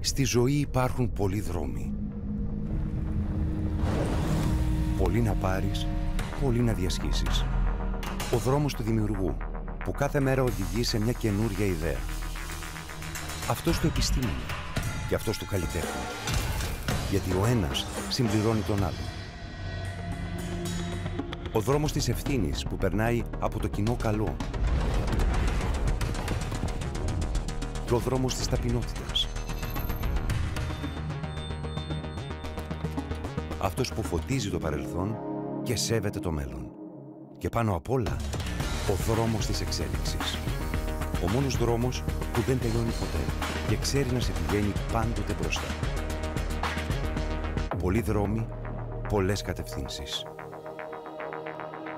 Στη ζωή υπάρχουν πολλοί δρόμοι. Πολλοί να πάρεις, πολλοί να διασχίσεις. Ο δρόμος του δημιουργού, που κάθε μέρα οδηγεί σε μια καινούρια ιδέα. Αυτός του επιστήμονα και αυτός του καλλιτέχνη. Γιατί ο ένας συμπληρώνει τον άλλο. Ο δρόμος της ευθύνης που περνάει από το κοινό καλό. Και ο δρόμος της ταπεινότητας. Αυτός που φωτίζει το παρελθόν και σέβεται το μέλλον. Και πάνω απ' όλα, ο δρόμος της εξέλιξης. Ο μόνος δρόμος που δεν τελειώνει ποτέ και ξέρει να σε πηγαίνει πάντοτε μπροστά. Πολλοί δρόμοι, πολλές κατευθύνσεις.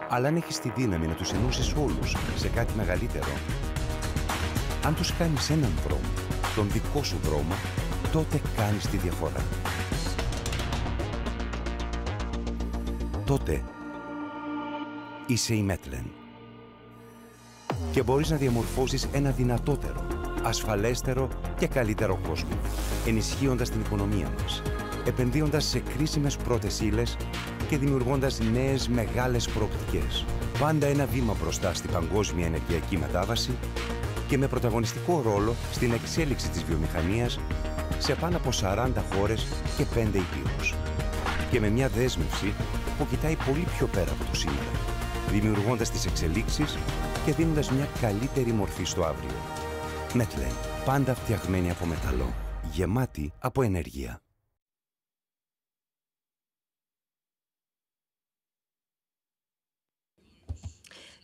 Αλλά αν έχεις τη δύναμη να τους ενώσεις όλους σε κάτι μεγαλύτερο, αν τους κάνεις έναν δρόμο, τον δικό σου δρόμο, τότε κάνεις τη διαφορά. Τότε είσαι η Metlen. Και μπορείς να διαμορφώσεις ένα δυνατότερο, ασφαλέστερο και καλύτερο κόσμο, ενισχύοντας την οικονομία μας, επενδύοντας σε κρίσιμες πρώτες ύλες και δημιουργώντας νέες μεγάλες προοπτικές. Πάντα ένα βήμα μπροστά στην παγκόσμια ενεργειακή μετάβαση και με πρωταγωνιστικό ρόλο στην εξέλιξη της βιομηχανίας σε πάνω από 40 χώρες και 5 υπήρους. Και με μια δέσμευση που κοιτάει πολύ πιο πέρα από το σήμερα, δημιουργώντας τις εξελίξεις και δίνοντας μια καλύτερη μορφή στο αύριο. Metlen, πάντα φτιαγμένη από μεταλλό, γεμάτη από ενέργεια.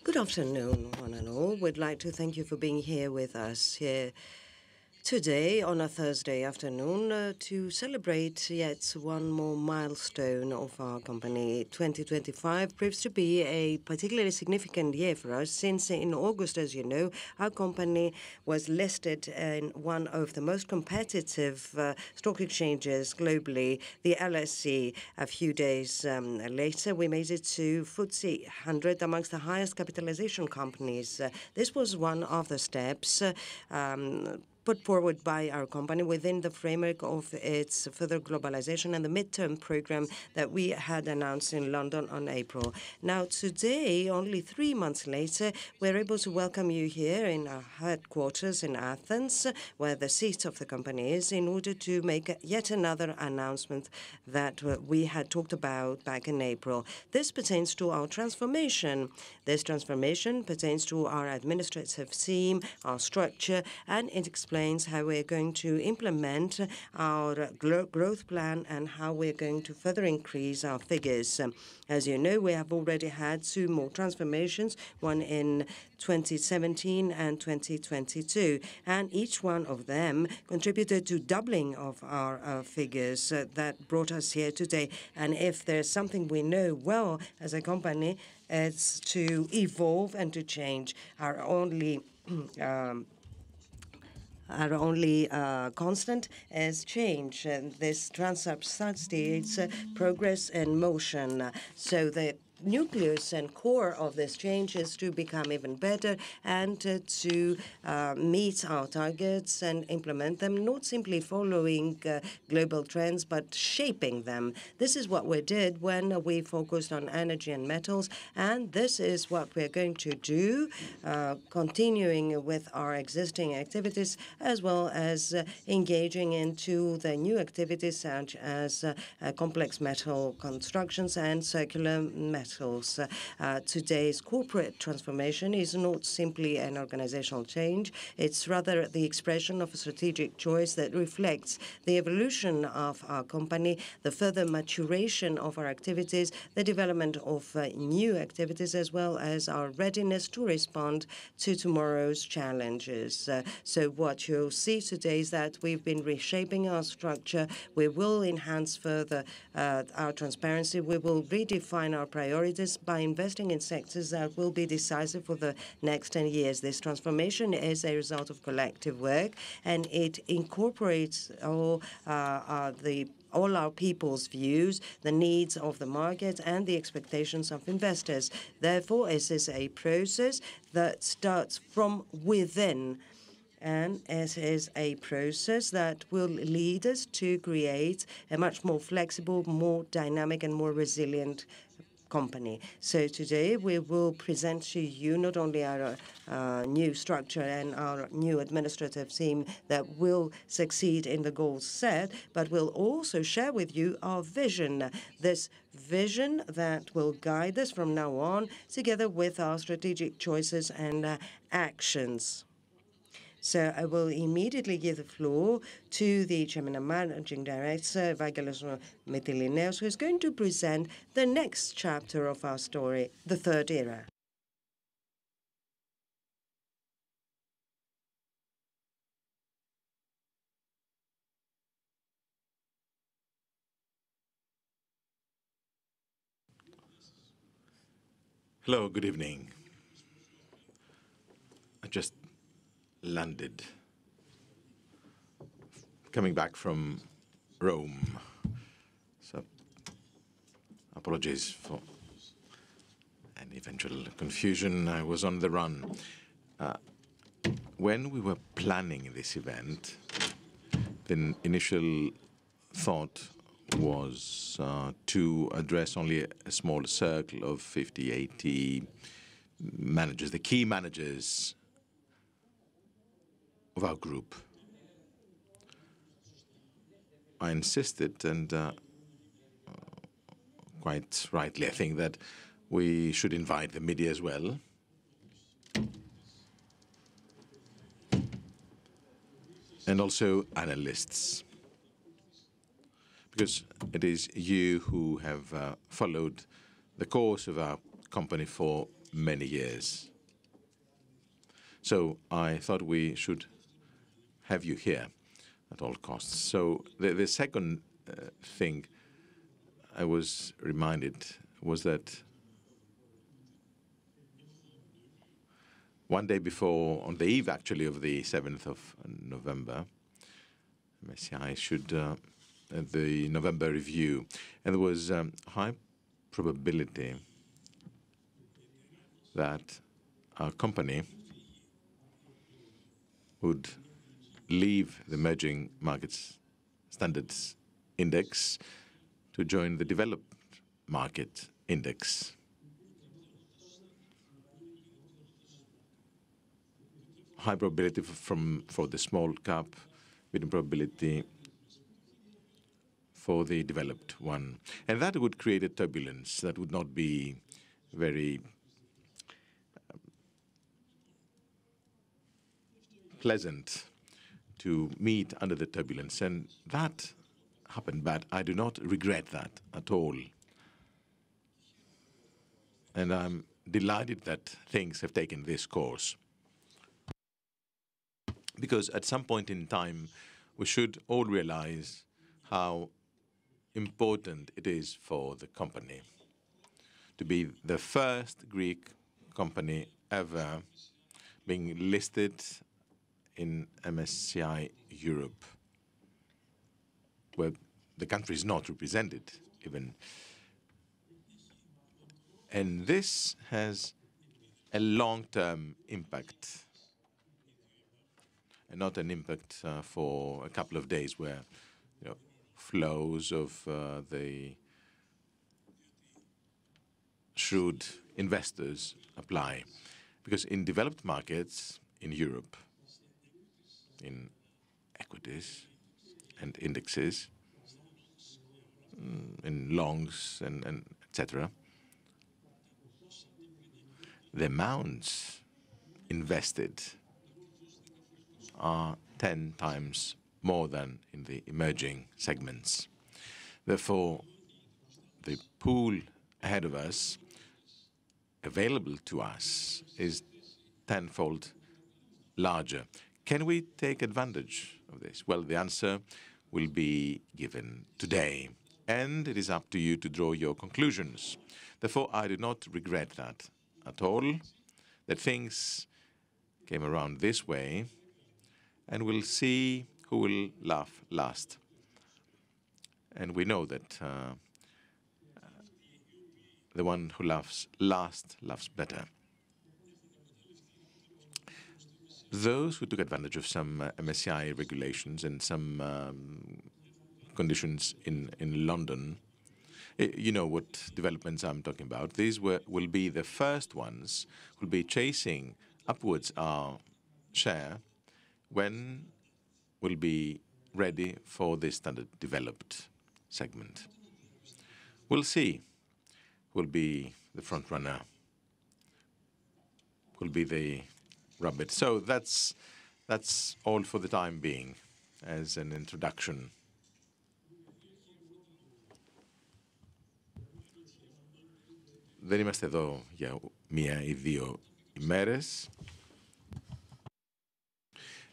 Good afternoon, one and all. We'd like to thank you for being here with us here today on a Thursday afternoon to celebrate yet one more milestone of our company. 2025 proves to be a particularly significant year for us since in August, as you know, our company was listed in one of the most competitive stock exchanges globally, the LSE. A few days later, we made it to FTSE 100 amongst the highest capitalization companies. This was one of the steps put forward by our company within the framework of its further globalization and the midterm program that we had announced in London on April. Now, today, only 3 months later, we're able to welcome you here in our headquarters in Athens, where the seat of the company is, in order to make yet another announcement that we had talked about back in April. This pertains to our transformation. This transformation pertains to our administrative team, our structure, and it explains how we're going to implement our growth plan and how we're going to further increase our figures. As you know, we have already had 2 more transformations, one in 2017 and 2022, and each one of them contributed to doubling of our figures that brought us here today. And if there's something we know well as a company, it's to evolve and to change. Our only constant is change, and this transubstantiates progress and motion. So the nucleus and core of this change is to become even better and to meet our targets and implement them, not simply following global trends, but shaping them. This is what we did when we focused on energy and metals, and this is what we're going to do, continuing with our existing activities, as well as engaging into the new activities such as complex metal constructions and circular metals. Today's corporate transformation is not simply an organizational change. It's rather the expression of a strategic choice that reflects the evolution of our company, the further maturation of our activities, the development of new activities, as well as our readiness to respond to tomorrow's challenges. So what you'll see today is that we've been reshaping our structure. We will enhance further our transparency. We will redefine our priorities by investing in sectors that will be decisive for the next 10 years. This transformation is a result of collective work, and it incorporates all our people's views, the needs of the market, and the expectations of investors. Therefore, it is a process that starts from within. And it is a process that will lead us to create a much more flexible, more dynamic, and more resilient company. So today we will present to you not only our new structure and our new administrative team that will succeed in the goals set, but we'll also share with you our vision, this vision that will guide us from now on, together with our strategic choices and actions. So I will immediately give the floor to the Chairman and Managing Director, Evangelos Metlen, who is going to present the next chapter of our story, the third era. Hello, good evening. I just landed, coming back from Rome, so apologies for any eventual confusion. I was on the run. When we were planning this event, the initial thought was to address only a small circle of 50, 80 managers, the key managers of our group. I insisted, and quite rightly, I think, that we should invite the media as well. And also analysts. Because it is you who have followed the course of our company for many years. So I thought we should have you here at all costs. So the second thing I was reminded was that one day before, on the eve actually of the 7th of November, MSCI issued the November review, and there was high probability that our company would leave the emerging markets standards index to join the developed market index. High probability for the small cap, medium probability for the developed one. And that would create a turbulence that would not be very pleasant to meet under the turbulence. And that happened, but I do not regret that at all. And I'm delighted that things have taken this course. Because at some point in time, we should all realize how important it is for the company to be the first Greek company ever being listed in MSCI Europe, where the country is not represented even. And this has a long-term impact, and not an impact for a couple of days where flows of the shrewd investors apply. Because in developed markets, in Europe, in equities and indexes, in longs and etc., the amounts invested are 10 times more than in the emerging segments. Therefore, the pool ahead of us, available to us, is tenfold larger. Can we take advantage of this? Well, the answer will be given today, and it is up to you to draw your conclusions. Therefore, I do not regret that at all, that things came around this way, and we'll see who will laugh last. And we know that the one who laughs last laughs better. those who took advantage of some MSCI regulations and some conditions in London, you know what developments I'm talking about. These will be the first ones who will be chasing upwards our share when we'll be ready for the standard developed segment. We'll see who will be the front runner, who will be the rabbit. So that's all for the time being as an introduction. Δεν είμαστε εδώ για μία ή δύο ημέρες.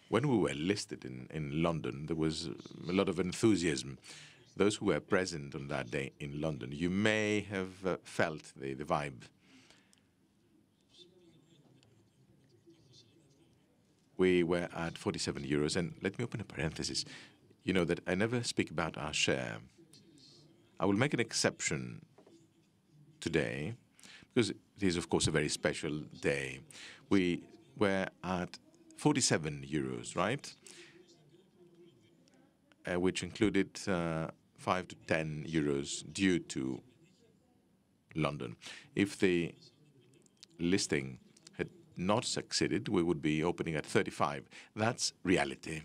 When we were listed in London, there was a lot of enthusiasm. Those who were present on that day in London, you may have felt the vibe. We were at 47 euros, and let me open a parenthesis. You know that I never speak about our share. I will make an exception today, because it is, of course, a very special day. We were at 47 euros, right? Which included 5 to 10 euros due to London. If the listing had not succeeded, we would be opening at 35. That's reality.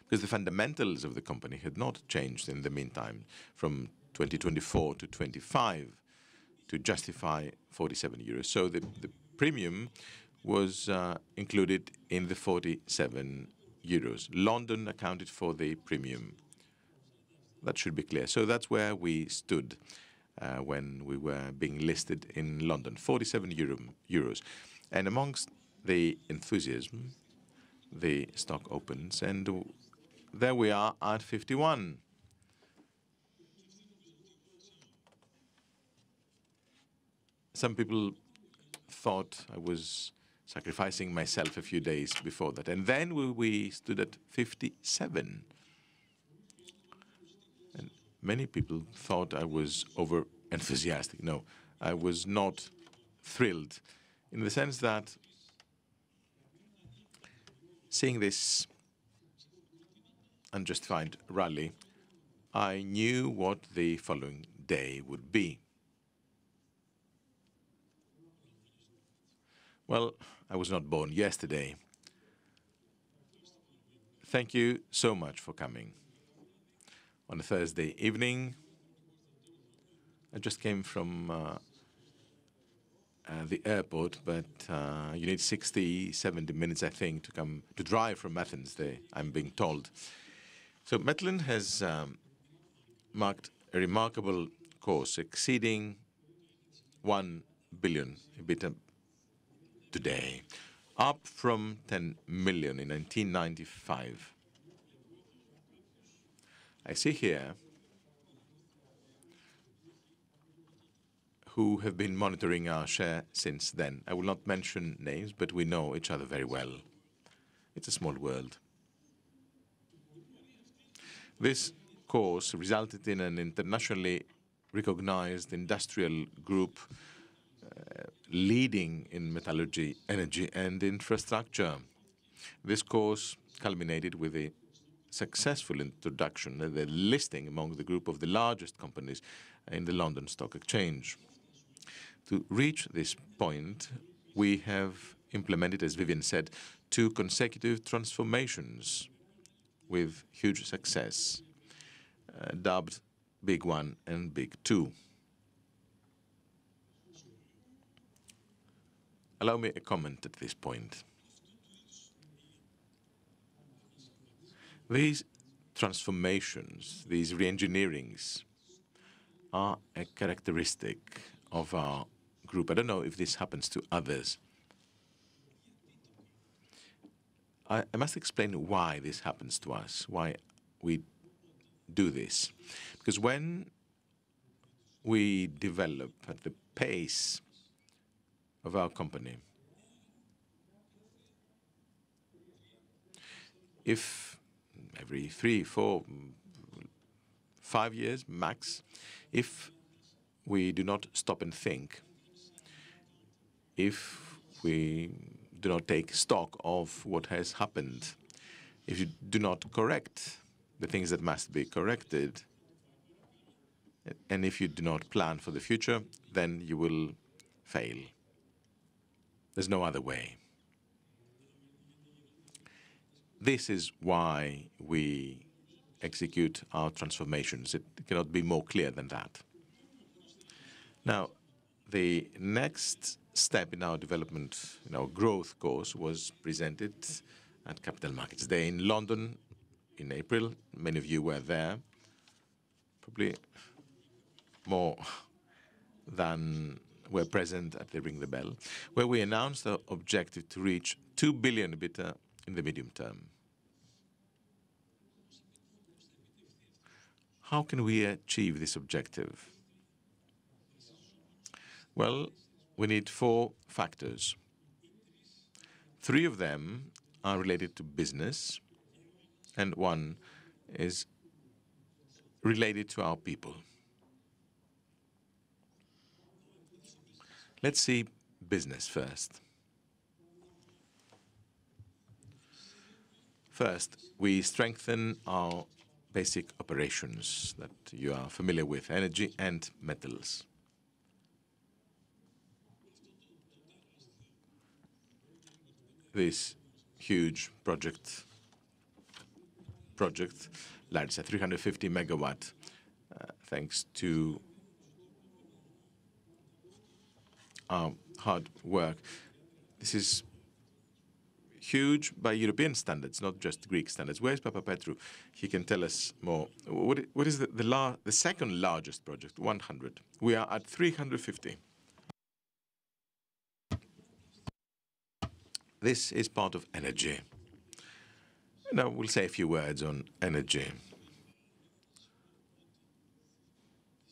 Because the fundamentals of the company had not changed in the meantime from 2024 to 25 to justify 47 euros. So the premium was included in the 47 euros. London accounted for the premium. That should be clear. So that's where we stood when we were being listed in London, 47 euros. And amongst the enthusiasm, the stock opens, and there we are at 51. Some people thought I was sacrificing myself a few days before that. And then we stood at 57. And many people thought I was over-enthusiastic. No, I was not thrilled, in the sense that seeing this unjustified rally, I knew what the following day would be. Well, I was not born yesterday. Thank you so much for coming. On a Thursday evening, I just came from the airport, but you need 60, 70 minutes, I think, to drive from Athens, I'm being told. So Metlen has marked a remarkable course, exceeding 1 billion EBITDA today, up from 10 million in 1995. I see here who have been monitoring our share since then. I will not mention names, but we know each other very well. It's a small world. This course resulted in an internationally recognized industrial group leading in metallurgy, energy, and infrastructure. This course culminated with a successful introduction, the listing among the group of the largest companies in the London Stock Exchange. To reach this point, we have implemented, as Vivian said, 2 consecutive transformations with huge success, dubbed Big 1 and Big 2. Allow me a comment at this point. These transformations, these re-engineerings, are a characteristic of our group. I don't know if this happens to others. I must explain why this happens to us, why we do this. Because when we develop at the pace of our company, if every 3, 4, 5 years max, if we do not stop and think, if we do not take stock of what has happened, if you do not correct the things that must be corrected, and if you do not plan for the future, then you will fail. There's no other way. This is why we execute our transformations. It cannot be more clear than that. Now, the next step in our development, in our growth course, was presented at Capital Markets Day in London in April. Many of you were there, probably more than were present at the Ring the Bell, where we announced our objective to reach 2 billion EBITDA in the medium term. How can we achieve this objective? Well, we need 4 factors. 3 of them are related to business, and 1 is related to our people. Let's see business first. First, we strengthen our basic operations that you are familiar with, energy and metals. This huge project, Larissa, 350 megawatt, thanks to our hard work. This is huge by European standards, not just Greek standards. Where's Papa Petru? He can tell us more. What is the second largest project? 100. We are at 350. This is part of energy. Now we'll say a few words on energy.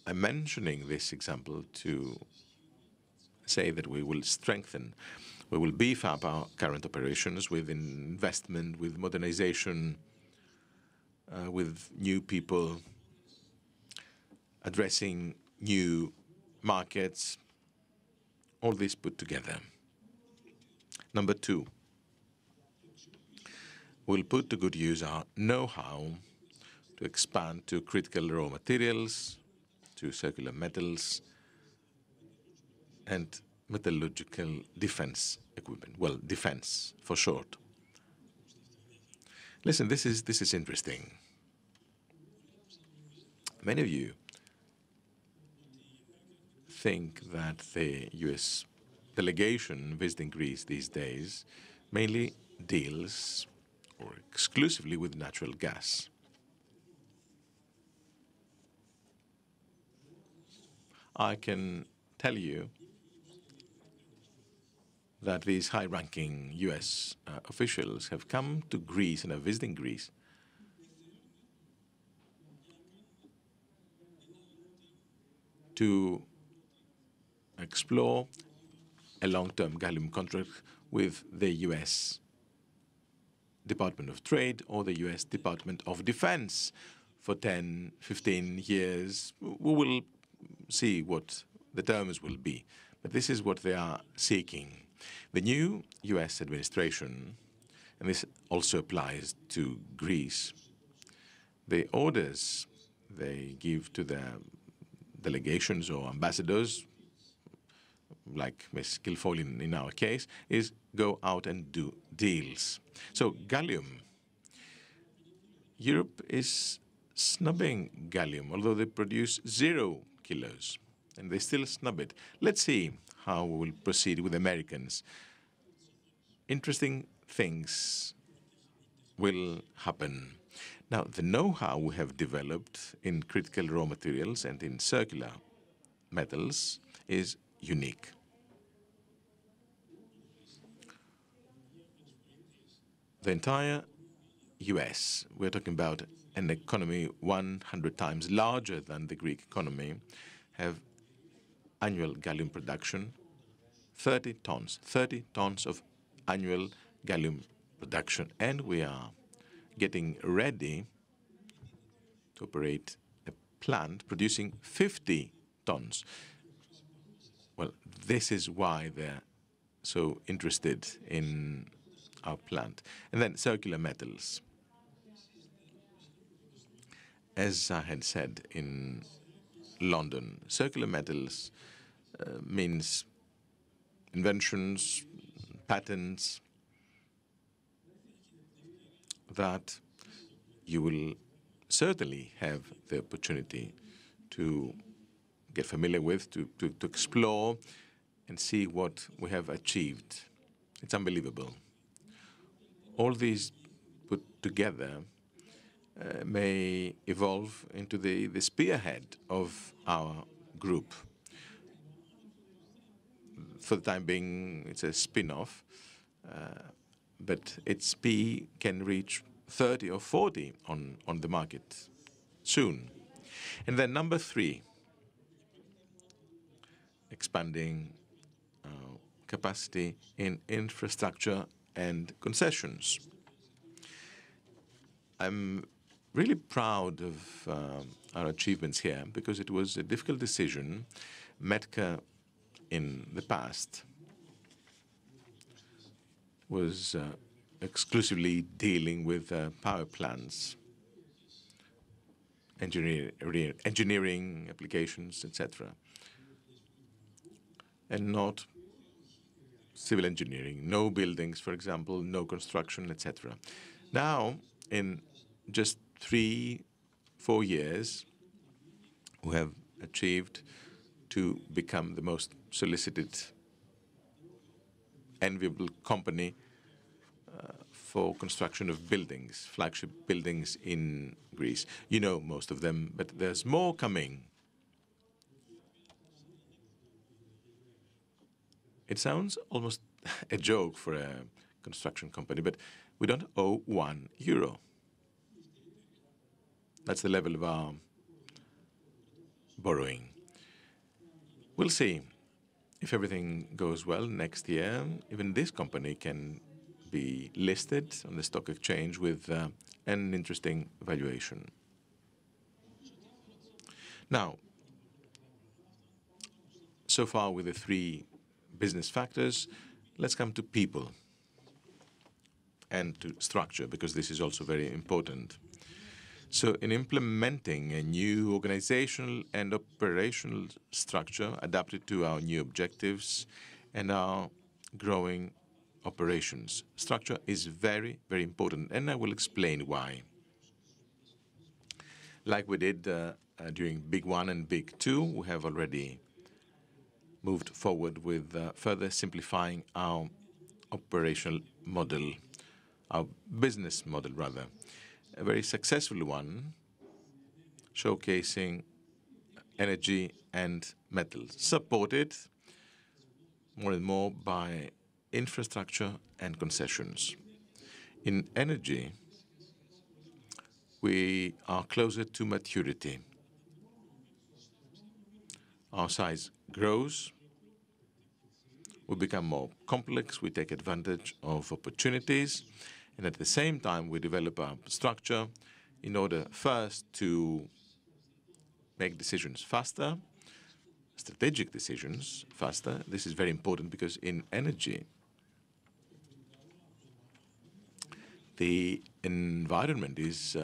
I'm mentioning this example to say that we will strengthen, we will beef up our current operations with investment, with modernization, with new people, addressing new markets, all this put together. Number 2, we'll put to good use our know-how to expand to critical raw materials, to circular metals, and metallurgical defense equipment. Well, defense for short. Listen, this is interesting. Many of you think that the US delegation visiting Greece these days mainly deals or exclusively with natural gas. I can tell you that these high-ranking US officials have come to Greece and are visiting Greece to explore a long-term gallium contract with the US Department of Trade or the US Department of Defense for 10, 15 years. We will see what the terms will be, but this is what they are seeking. The new US administration, and this also applies to Greece, the orders they give to their delegations or ambassadors, like Ms. Guilfoyle in our case, is go out and do deals. So gallium, Europe is snubbing gallium, although they produce 0 kilos, and they still snub it. Let's see how we will proceed with Americans. Interesting things will happen. Now, the know-how we have developed in critical raw materials and in circular metals is unique. The entire US, we're talking about an economy 100 times larger than the Greek economy, have annual gallium production, 30 tons of annual gallium production. And we are getting ready to operate a plant producing 50 tons. Well, this is why there so interested in our plant. And then circular metals. As I had said in London, circular metals means inventions, patents that you will certainly have the opportunity to get familiar with, to explore and see what we have achieved. It's unbelievable. All these put together may evolve into the spearhead of our group. For the time being, it's a spin-off, but its P can reach 30 or 40 on the market soon. And then number 3, expanding capacity in infrastructure and concessions. I'm really proud of our achievements here because it was a difficult decision. Metlen in the past was exclusively dealing with power plants, engineering applications, etc., and not civil engineering, no buildings, for example, no construction, etc. Now, in just 3-4 years, we have achieved to become the most solicited, enviable company for construction of buildings, flagship buildings in Greece. You know most of them, but there's more coming. It sounds almost a joke for a construction company, but we don't owe €1. That's the level of our borrowing. We'll see. If everything goes well next year, even this company can be listed on the stock exchange with an interesting valuation. Now, so far with the 3 business factors, let's come to people and to structure, because this is also very important. So in implementing a new organizational and operational structure adapted to our new objectives and our growing operations, structure is very, very important, and I will explain why. Like we did during Big 1 and Big 2, we have already moved forward with further simplifying our operational model, our business model rather. A very successful one, showcasing energy and metals, supported more and more by infrastructure and concessions. In energy, we are closer to maturity. Our size grows, we become more complex, we take advantage of opportunities, and at the same time we develop our structure in order first to make decisions faster, strategic decisions faster. This is very important because in energy, the environment is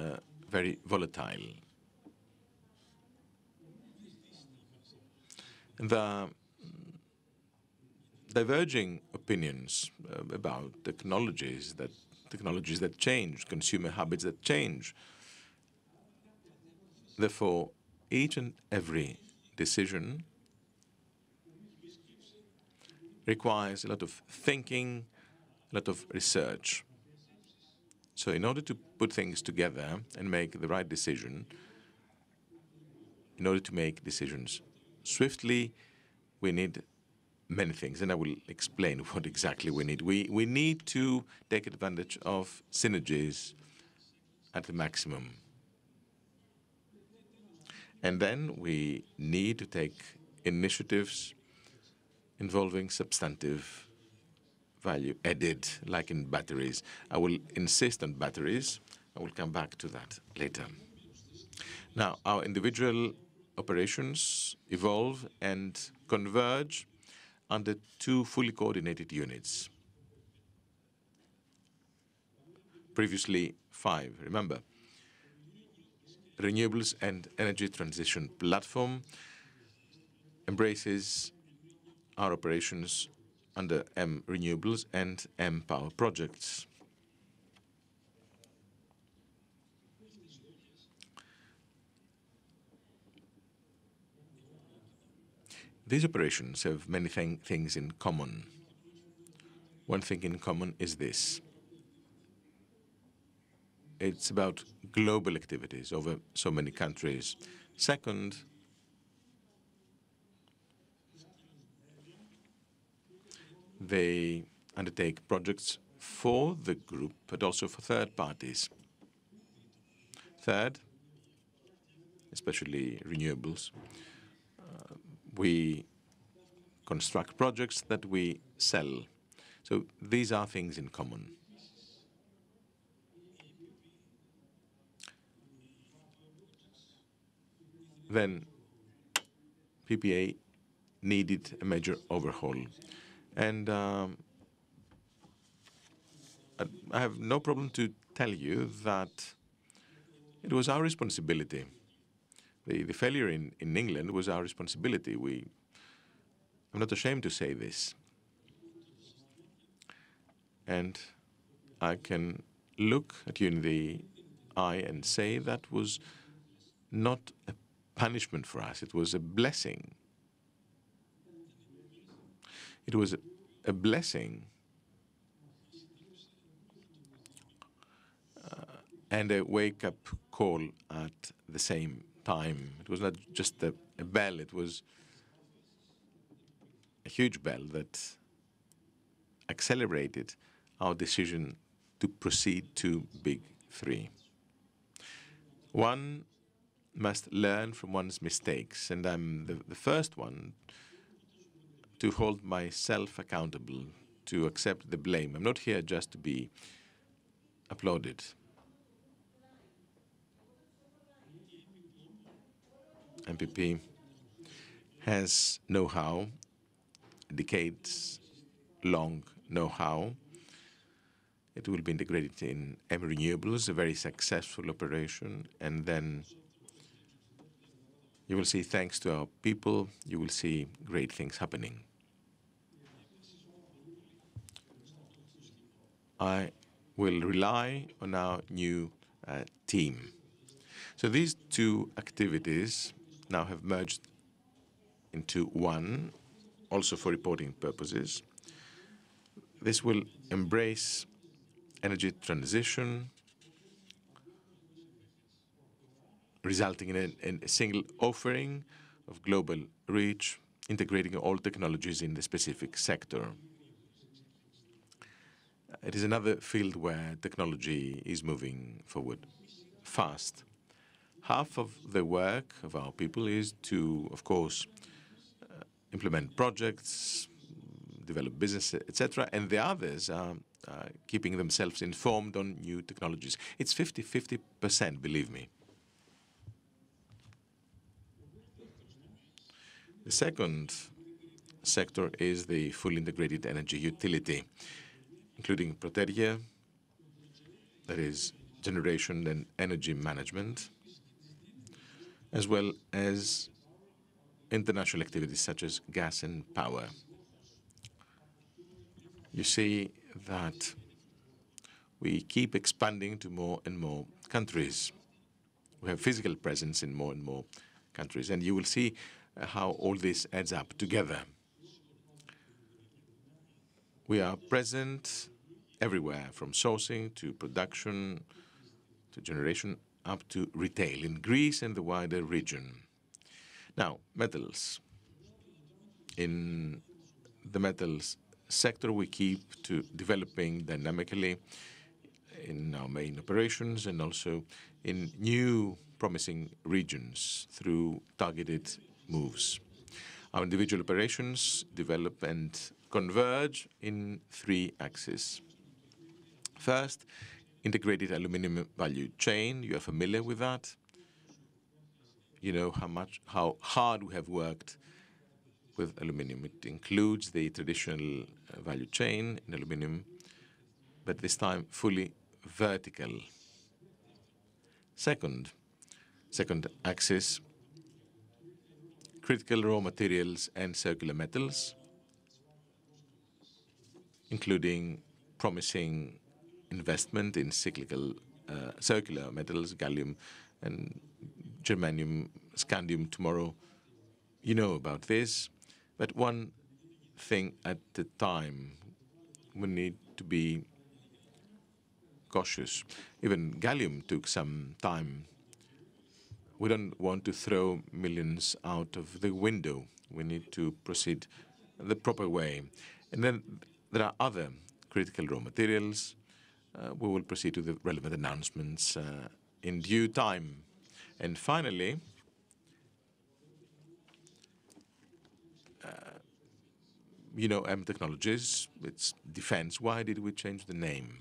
very volatile. And the diverging opinions about technologies that change, consumer habits that change. Therefore, each and every decision requires a lot of thinking, a lot of research. So in order to put things together and make the right decision, in order to make decisions swiftly, we need many things, and I will explain what exactly we need. We need to take advantage of synergies at the maximum. And then we need to take initiatives involving substantive value added, like in batteries. I will insist on batteries. I will come back to that later. Now, our individual operations evolve and converge under 2 fully coordinated units. Previously 5, remember. Renewables and Energy Transition Platform embraces our operations under M Renewables and M Power projects. These operations have many things in common. One thing in common is this. It's about global activities over so many countries. Second, they undertake projects for the group, but also for third parties. Third, especially renewables, we construct projects that we sell. So these are things in common. Then PPA needed a major overhaul. And I have no problem to tell you that it was our responsibility. The failure in England was our responsibility. I'm not ashamed to say this. And I can look at you in the eye and say that was not a punishment for us. It was a blessing. It was a blessing and a wake-up call at the same time. It was not just a bell, it was a huge bell that accelerated our decision to proceed to Big Three. One must learn from one's mistakes, and I'm the first one to hold myself accountable, to accept the blame. I'm not here just to be applauded. MPP has know-how, decades-long know-how. It will be integrated in M Renewables, a very successful operation, and then you will see, thanks to our people, you will see great things happening. I will rely on our new team. So these two activities now have merged into one, also for reporting purposes. This will embrace energy transition, resulting in a single offering of global reach, integrating all technologies in the specific sector. It is another field where technology is moving forward fast. Half of the work of our people is to, of course, implement projects, develop business, etc., and the others are keeping themselves informed on new technologies. It's 50-50%, believe me. The second sector is the fully integrated energy utility, including Proteria, that is generation and energy management, as well as international activities such as gas and power. You see that we keep expanding to more and more countries. We have physical presence in more and more countries, and you will see how all this adds up together. We are present everywhere, from sourcing to production to generation up to retail in Greece and the wider region. Now, metals. In the metals sector, we keep to developing dynamically in our main operations and also in new promising regions through targeted moves. Our individual operations develop and converge in 3 axes. First, integrated aluminum value chain. You are familiar with that. You know how hard we have worked with aluminium. It includes the traditional value chain in aluminium, but this time fully vertical. Second axis, critical raw materials and circular metals, including promising investment in cyclical circular metals, gallium and germanium, scandium tomorrow. You know about this, but one thing at a time. We need to be cautious. Even gallium took some time. We don't want to throw millions out of the window. We need to proceed the proper way. And then there are other critical raw materials. We will proceed to the relevant announcements in due time. And finally, you know, M Technologies, it's defense. Why did we change the name?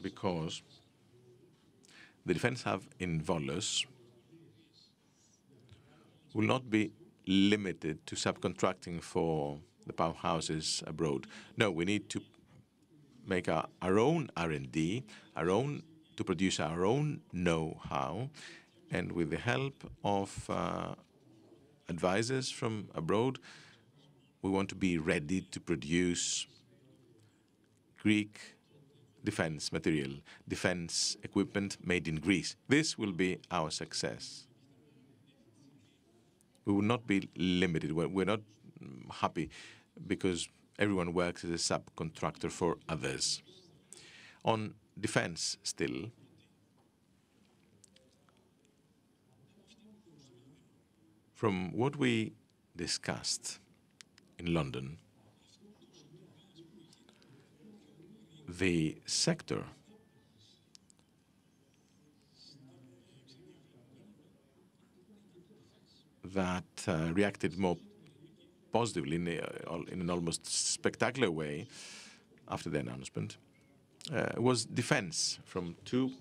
Because the defense hub in Volos will not be limited to subcontracting for the powerhouses abroad. No, we need to make our own R&D, to produce our own know-how, and with the help of advisors from abroad, we want to be ready to produce Greek defense material, defense equipment made in Greece. This will be our success. We will not be limited. We're not happy because everyone works as a subcontractor for others. On defense still, from what we discussed in London, the sector that reacted more positively in an almost spectacular way after the announcement was defense, from 2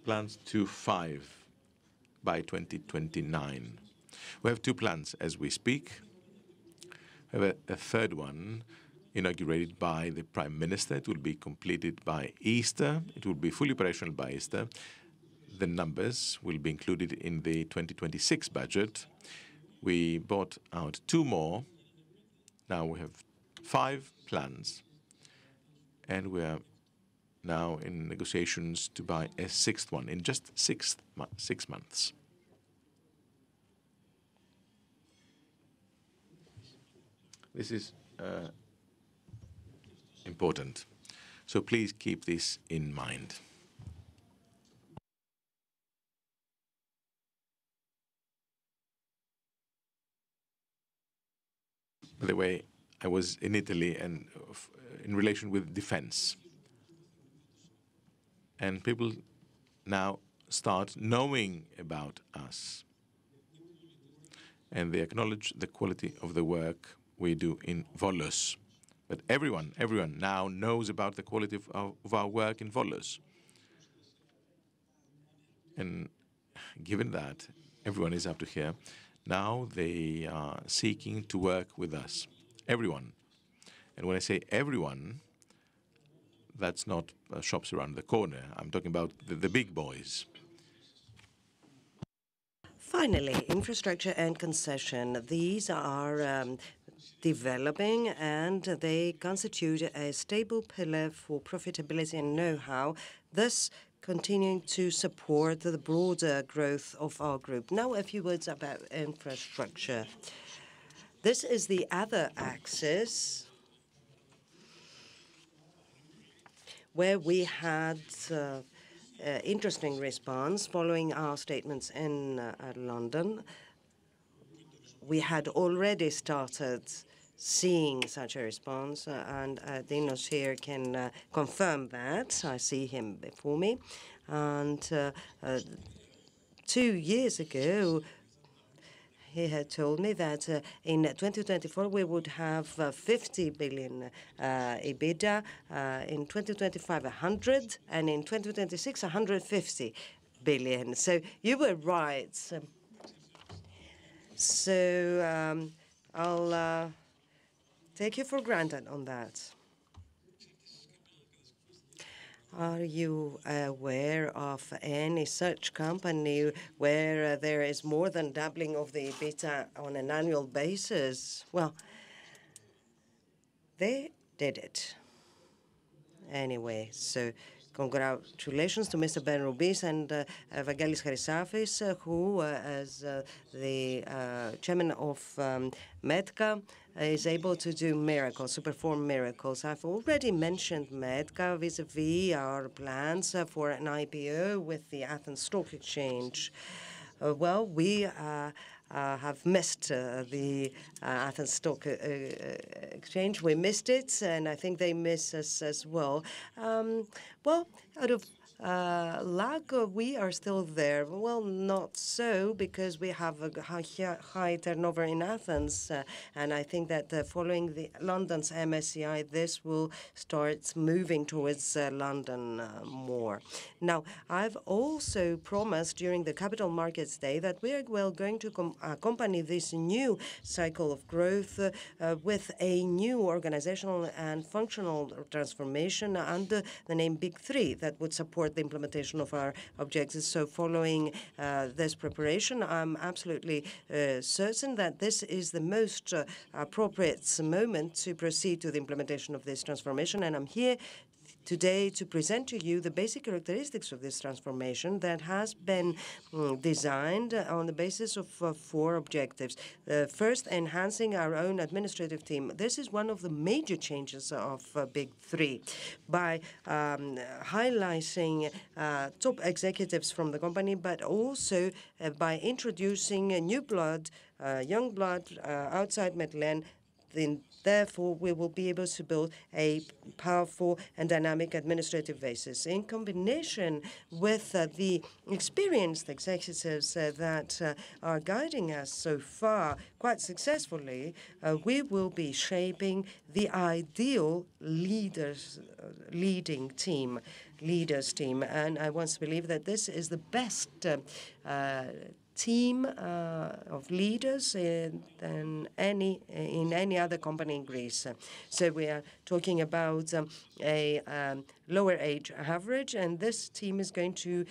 plants to 5 by 2029. We have 2 plants as we speak. We have a third one inaugurated by the Prime Minister. It will be completed by Easter. It will be fully operational by Easter. The numbers will be included in the 2026 budget. We bought out 2 more. Now we have 5 plans, and we are now in negotiations to buy a 6th one in just 6 months. This is important. So please keep this in mind. By the way, I was in Italy and in relation with defense. And people now start knowing about us. And they acknowledge the quality of the work we do in Volos. But everyone now knows about the quality of our work in Volos. And given that everyone is up to here, now they are seeking to work with us. Everyone. And when I say everyone, that's not shops around the corner. I'm talking about the big boys. Finally, infrastructure and concession. These are developing, and they constitute a stable pillar for profitability and know-how, thus continuing to support the broader growth of our group. Now, a few words about infrastructure. This is the other axis where we had interesting response following our statements in London. We had already started seeing such a response, and Dinos here can confirm that. I see him before me. And 2 years ago, he had told me that in 2024 we would have 50 billion EBITDA, in 2025 100, and in 2026 150. billion. So you were right. I'll take you for granted on that. Are you aware of any such company where there is more than doubling of the EBITDA on an annual basis? Well, they did it anyway. So congratulations to Mr. Ben Rubis and Evangelis Charisafis, who, as the chairman of MEDCA, is able to do miracles, to perform miracles. I've already mentioned MEDCA vis-à-vis our plans for an IPO with the Athens Stock Exchange. Well, we have missed the Athens Stock Exchange. We missed it, and I think they miss us as well. Well, out of luck, we are still there. Well, not so, because we have a high turnover in Athens, and I think that following the London's MSCI, this will start moving towards London more. Now, I've also promised during the Capital Markets Day that we are going to accompany this new cycle of growth with a new organizational and functional transformation under the name Big Three that would support the implementation of our objectives. So following this preparation, I'm absolutely certain that this is the most appropriate moment to proceed to the implementation of this transformation. And I'm here today to present to you the basic characteristics of this transformation that has been designed on the basis of four objectives. First, enhancing our own administrative team. This is one of the major changes of Big Three. By highlighting top executives from the company, but also by introducing new blood, young blood outside Metlen. Therefore, we will be able to build a powerful and dynamic administrative basis. In combination with the experienced executives that are guiding us so far quite successfully, we will be shaping the ideal leaders team. And I want to believe that this is the best team of leaders in any other company in Greece. So we are talking about a lower age average, and this team is going to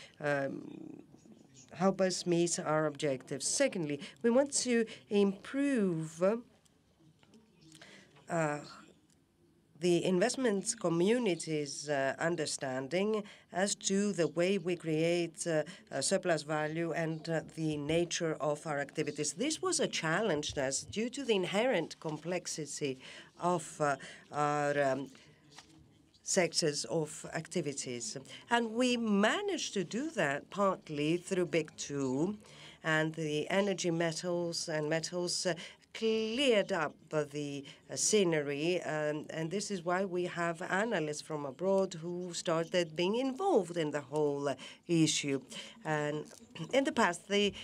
help us meet our objectives. Secondly, we want to improve the investment community's understanding as to the way we create surplus value and the nature of our activities. This was a challenge to us due to the inherent complexity of our sectors of activities. And we managed to do that partly through Big Two, and the energy metals and metals cleared up the scenery, and this is why we have analysts from abroad who started being involved in the whole issue. And in the past, they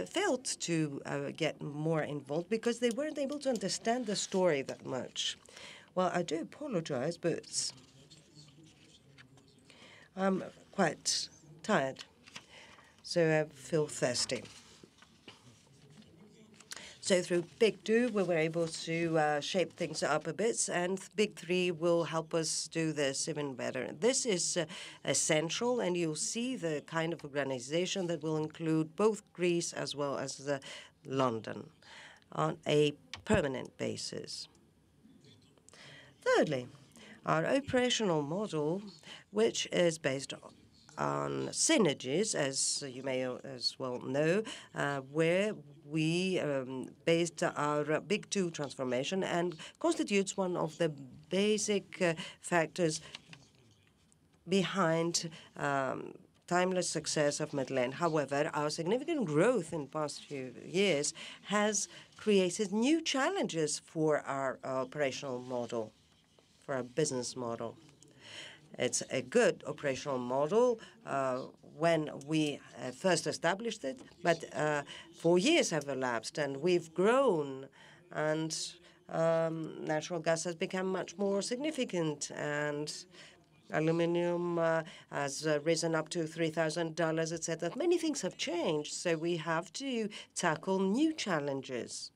failed to get more involved because they weren't able to understand the story that much. Well, I do apologize, but I'm quite tired, so I feel thirsty. So through Big Two, we were able to shape things up a bit, and Big Three will help us do this even better. This is essential, and you'll see the kind of organization that will include both Greece as well as London on a permanent basis. Thirdly, our operational model, which is based on synergies, as you may as well know, where we based our Big Two transformation and constitutes one of the basic factors behind timeless success of Metlen. However, our significant growth in the past few years has created new challenges for our operational model, for our business model. It's a good operational model when we first established it, but 4 years have elapsed and we've grown, and natural gas has become much more significant, and Aluminium has risen up to $3,000, etc. Many things have changed, so we have to tackle new challenges.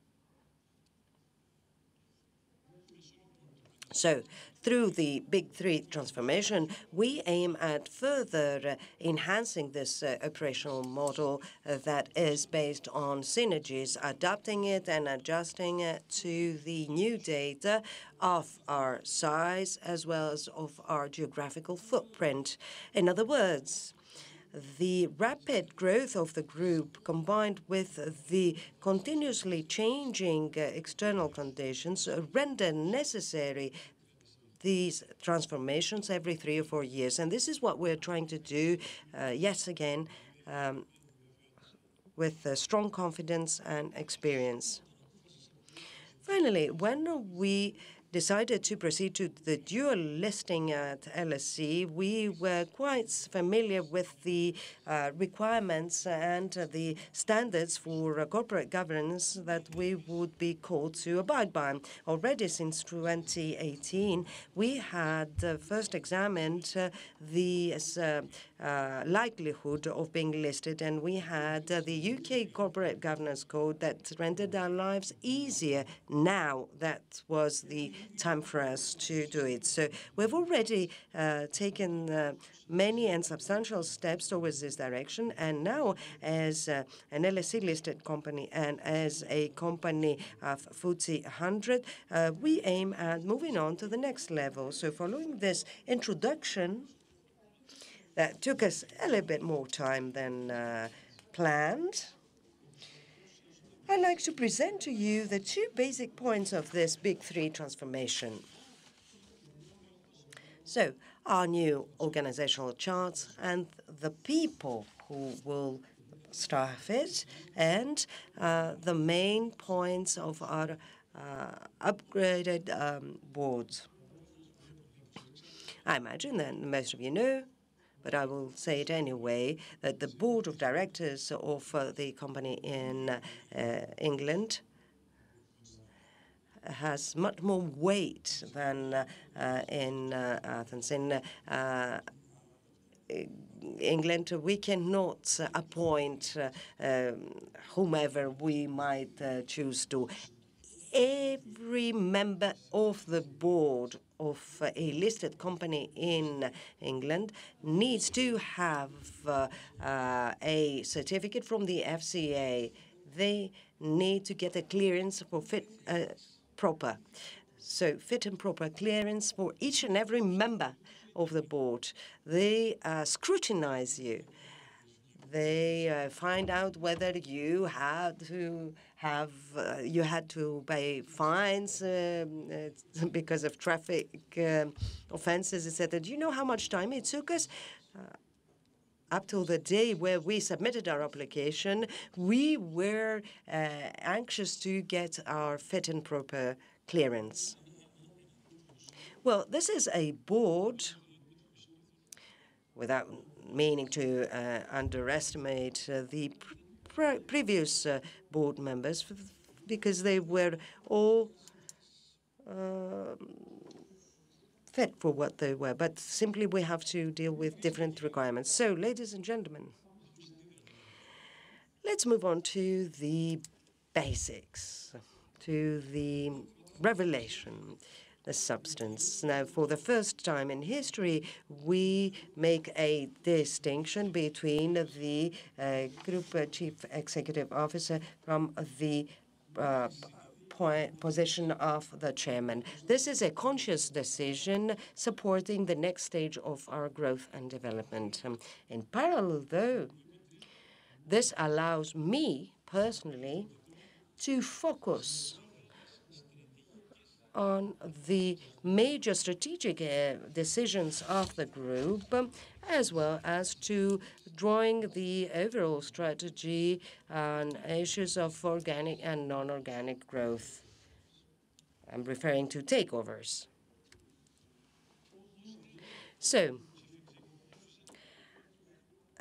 So, through the Big Three transformation, we aim at further enhancing this operational model that is based on synergies, adapting it and adjusting it to the new data of our size as well as of our geographical footprint. In other words, the rapid growth of the group, combined with the continuously changing external conditions, render necessary these transformations every 3 or 4 years. And this is what we're trying to do, yet again, with strong confidence and experience. Finally, when we decided to proceed to the dual listing at LSE, we were quite familiar with the requirements and the standards for corporate governance that we would be called to abide by. Already since 2018, we had first examined the likelihood of being listed, and we had the UK Corporate Governance Code that rendered our lives easier. Now that was the time for us to do it. So we've already taken many and substantial steps towards this direction, and now as an LSE-listed company and as a company of FTSE 100, we aim at moving on to the next level. So following this introduction, that took us a little bit more time than planned, I'd like to present to you the 2 basic points of this Big Three transformation. So, our new organizational chart and the people who will staff it, and the main points of our upgraded board. I imagine that most of you know, but I will say it anyway, that the board of directors of the company in England has much more weight than in Athens. In England, we cannot appoint whomever we might choose to. Every member of the board of a listed company in England needs to have a certificate from the FCA. They need to get a clearance for proper. So fit and proper clearance for each and every member of the board. They scrutinize you. They find out whether you had to pay fines because of traffic offenses, etc. Do you know how much time it took us? Up till the day where we submitted our application, we were anxious to get our fit and proper clearance. Well, this is a board, without meaning to underestimate the previous board members, because they were all fit for what they were. But simply we have to deal with different requirements. So, ladies and gentlemen, let's move on to the basics, to the revelation, the substance. Now, for the first time in history, we make a distinction between the Group Chief Executive Officer from the position of the chairman. This is a conscious decision supporting the next stage of our growth and development. In parallel, though, this allows me personally to focus on the major strategic decisions of the group, as well as to drawing the overall strategy on issues of organic and non-organic growth. I'm referring to takeovers. So,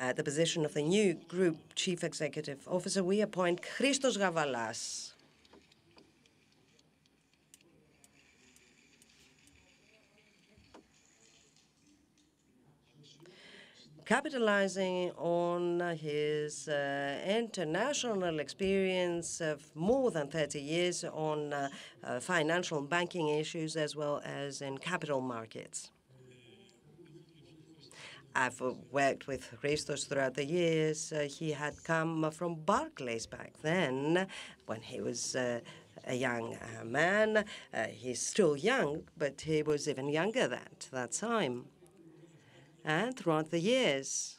at the position of the new Group Chief Executive Officer, we appoint Christos Gavalas. capitalizing on his international experience of more than 30 years on financial and banking issues as well as in capital markets. I've worked with Christos throughout the years. He had come from Barclays back then when he was a young man. He's still young, but he was even younger at that time. And throughout the years,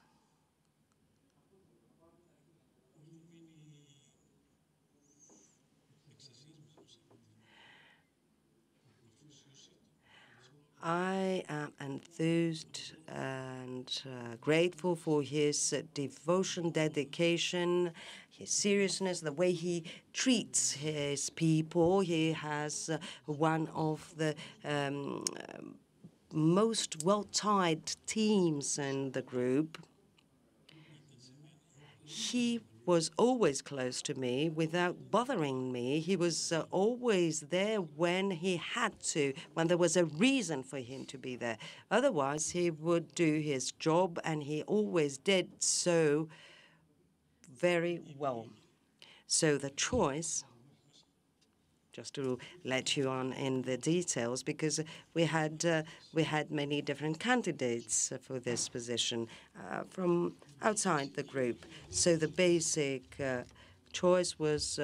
I am enthused and grateful for his devotion, dedication, his seriousness, the way he treats his people. He has one of the most well-tied teams in the group. He was always close to me without bothering me. He was always there when he had to, when there was a reason for him to be there. Otherwise, he would do his job, and he always did so very well. So the choice, just to let you on in the details, because we had many different candidates for this position from outside the group. So the basic choice was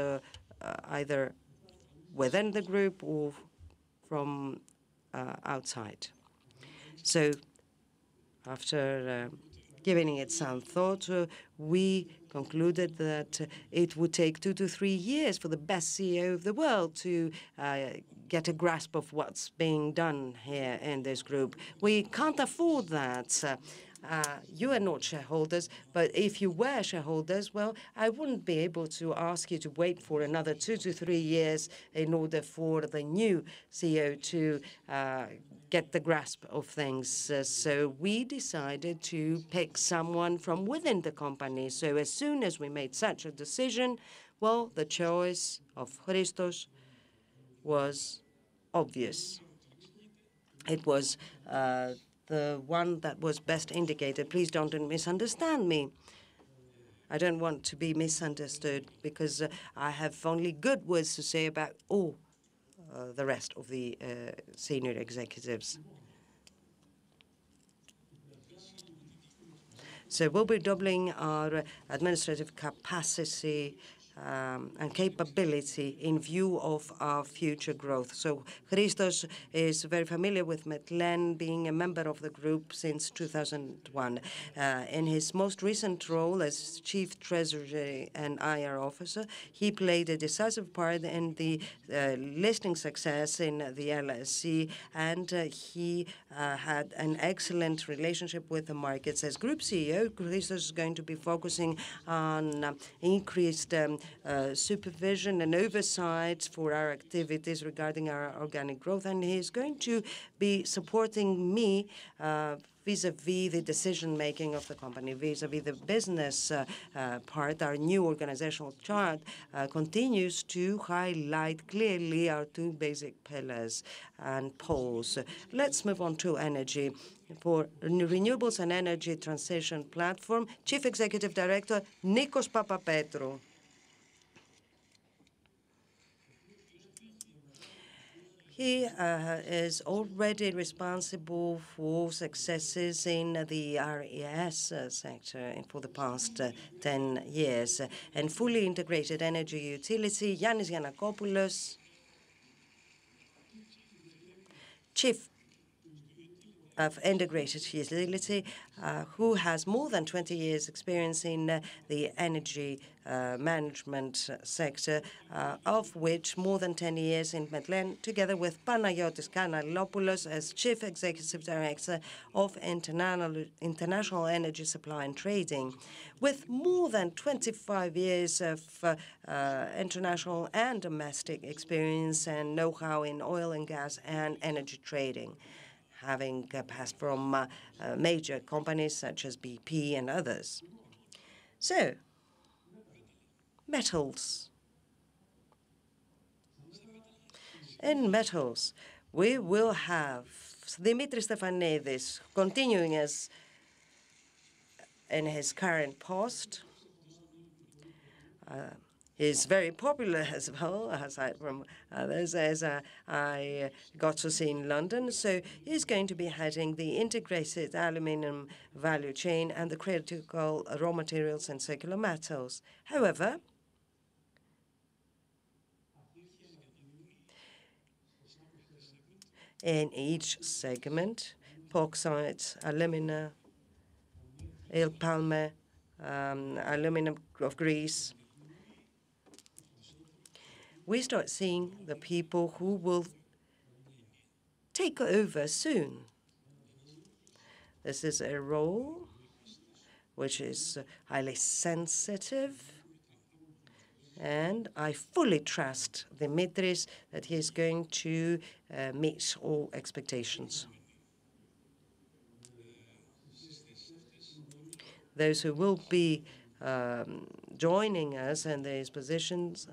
either within the group or from outside. So after giving it some thought, we concluded that it would take 2 to 3 years for the best CEO of the world to get a grasp of what's being done here in this group. We can't afford that. You are not shareholders, but if you were shareholders, well, I wouldn't be able to ask you to wait for another 2 to 3 years in order for the new CEO to get the grasp of things. So we decided to pick someone from within the company. So as soon as we made such a decision, well, the choice of Christos was obvious. It was the one that was best indicated. Please don't misunderstand me. I don't want to be misunderstood because I have only good words to say about all the rest of the senior executives. So we'll be doubling our administrative capacity and capability in view of our future growth. So Christos is very familiar with Metlen, being a member of the group since 2001. In his most recent role as Chief Treasury and IR Officer, he played a decisive part in the listing success in the LSE, and he had an excellent relationship with the markets. As Group CEO, Christos is going to be focusing on increased supervision and oversight for our activities regarding our organic growth, and he's going to be supporting me vis-à-vis the decision-making of the company, vis-à-vis the business part. Our new organizational chart continues to highlight clearly our two basic pillars and poles. Let's move on to energy. For Renewables and Energy Transition Platform, Chief Executive Director Nikos Papapetrou. He is already responsible for successes in the RES sector for the past 10 years. And fully integrated energy utility, Yannis Giannakopoulos, Chief of Integrated Utility, who has more than 20 years experience in the energy management sector, of which more than 10 years in Metlen, together with Panagiotis Kanalopoulos as Chief Executive Director of International Energy Supply and Trading. With more than 25 years of international and domestic experience and know-how in oil and gas and energy trading, having passed from major companies such as BP and others. So, metals. In metals, we will have Dimitris Stefanidis continuing as in his current post. He's very popular as well, aside from others, as I got to see in London. So he's going to be heading the integrated aluminium value chain and the critical raw materials and circular metals. However, in each segment, bauxite, alumina, Il Palme, aluminum of Greece, we start seeing the people who will take over soon. This is a role which is highly sensitive, and I fully trust Dimitris that he is going to meet all expectations. Those who will be joining us in these positions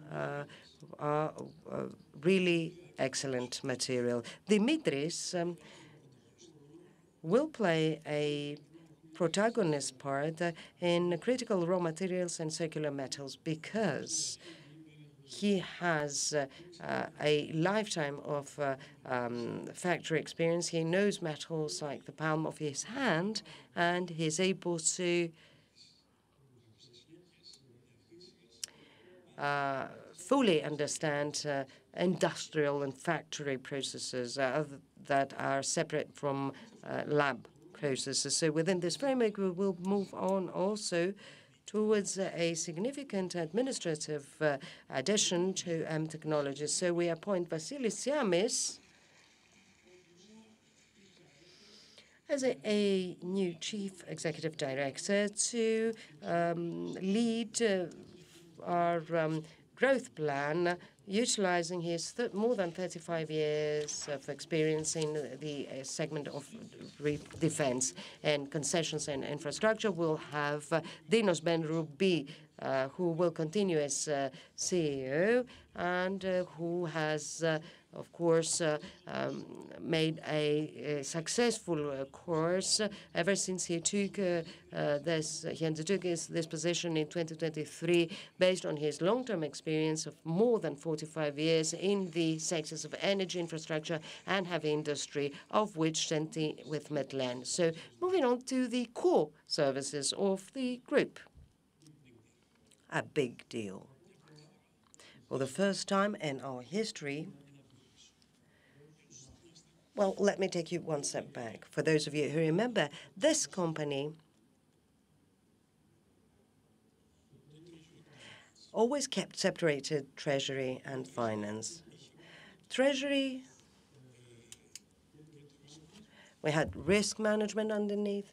are really excellent material. Dimitris will play a protagonist part in critical raw materials and circular metals because he has a lifetime of factory experience. He knows metals like the palm of his hand, and he's able to fully understand industrial and factory processes that are separate from lab processes. So within this framework, we will move on also towards a significant administrative addition to technologies. So we appoint Vasilis Siamis as a new chief executive director to lead our growth plan, utilizing his more than 35 years of experience in the segment of defense and concessions and infrastructure. We'll have Dinos Ben-Rubi, who will continue as CEO and who has, of course, made a successful course ever since he took undertook this position in 2023, based on his long-term experience of more than 45 years in the sectors of energy infrastructure and heavy industry, of which 20 with Metlen. So moving on to the core services of the group. A big deal. For the first time in our history, well, let me take you one step back. For those of you who remember, this company always kept separated treasury and finance. Treasury, we had risk management underneath,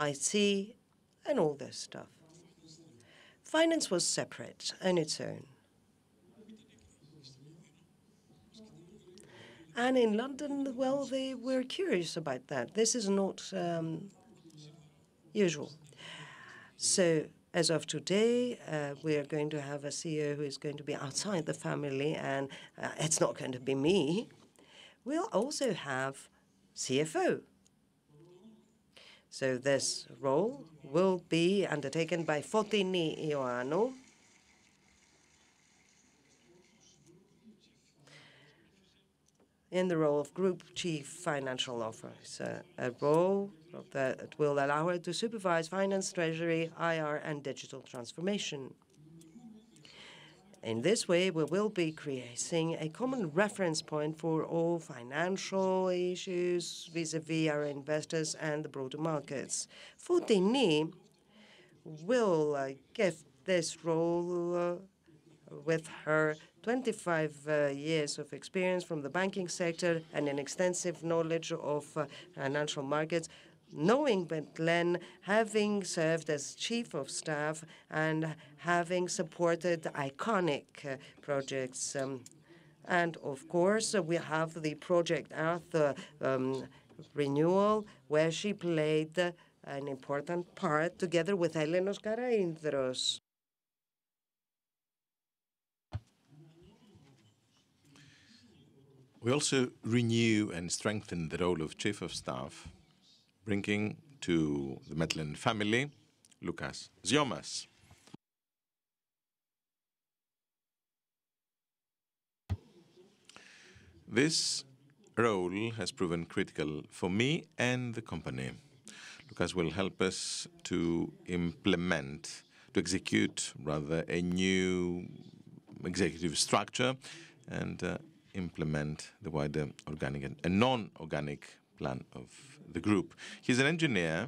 IT, and all this stuff. Finance was separate on its own. And in London, well, they were curious about that. This is not usual. So as of today, we are going to have a CEO who is going to be outside the family, and it's not going to be me. We'll also have CFO. So this role will be undertaken by Fotini Ioannou, in the role of Group Chief Financial Officer, a role that will allow her to supervise finance, treasury, IR, and digital transformation. In this way, we will be creating a common reference point for all financial issues vis-à-vis our investors and the broader markets. Fotini will give this role with her 25 years of experience from the banking sector and an extensive knowledge of financial markets, knowing Metlen, having served as chief of staff and having supported iconic projects. And of course, we have the Project Earth renewal, where she played an important part together with Elenos Karaindros. We also renew and strengthen the role of Chief of Staff bringing to the Metlen family Lucas Ziomas. This role has proven critical for me and the company. Lucas will help us to execute rather, a new executive structure and implement the wider organic and non-organic plan of the group. He's an engineer.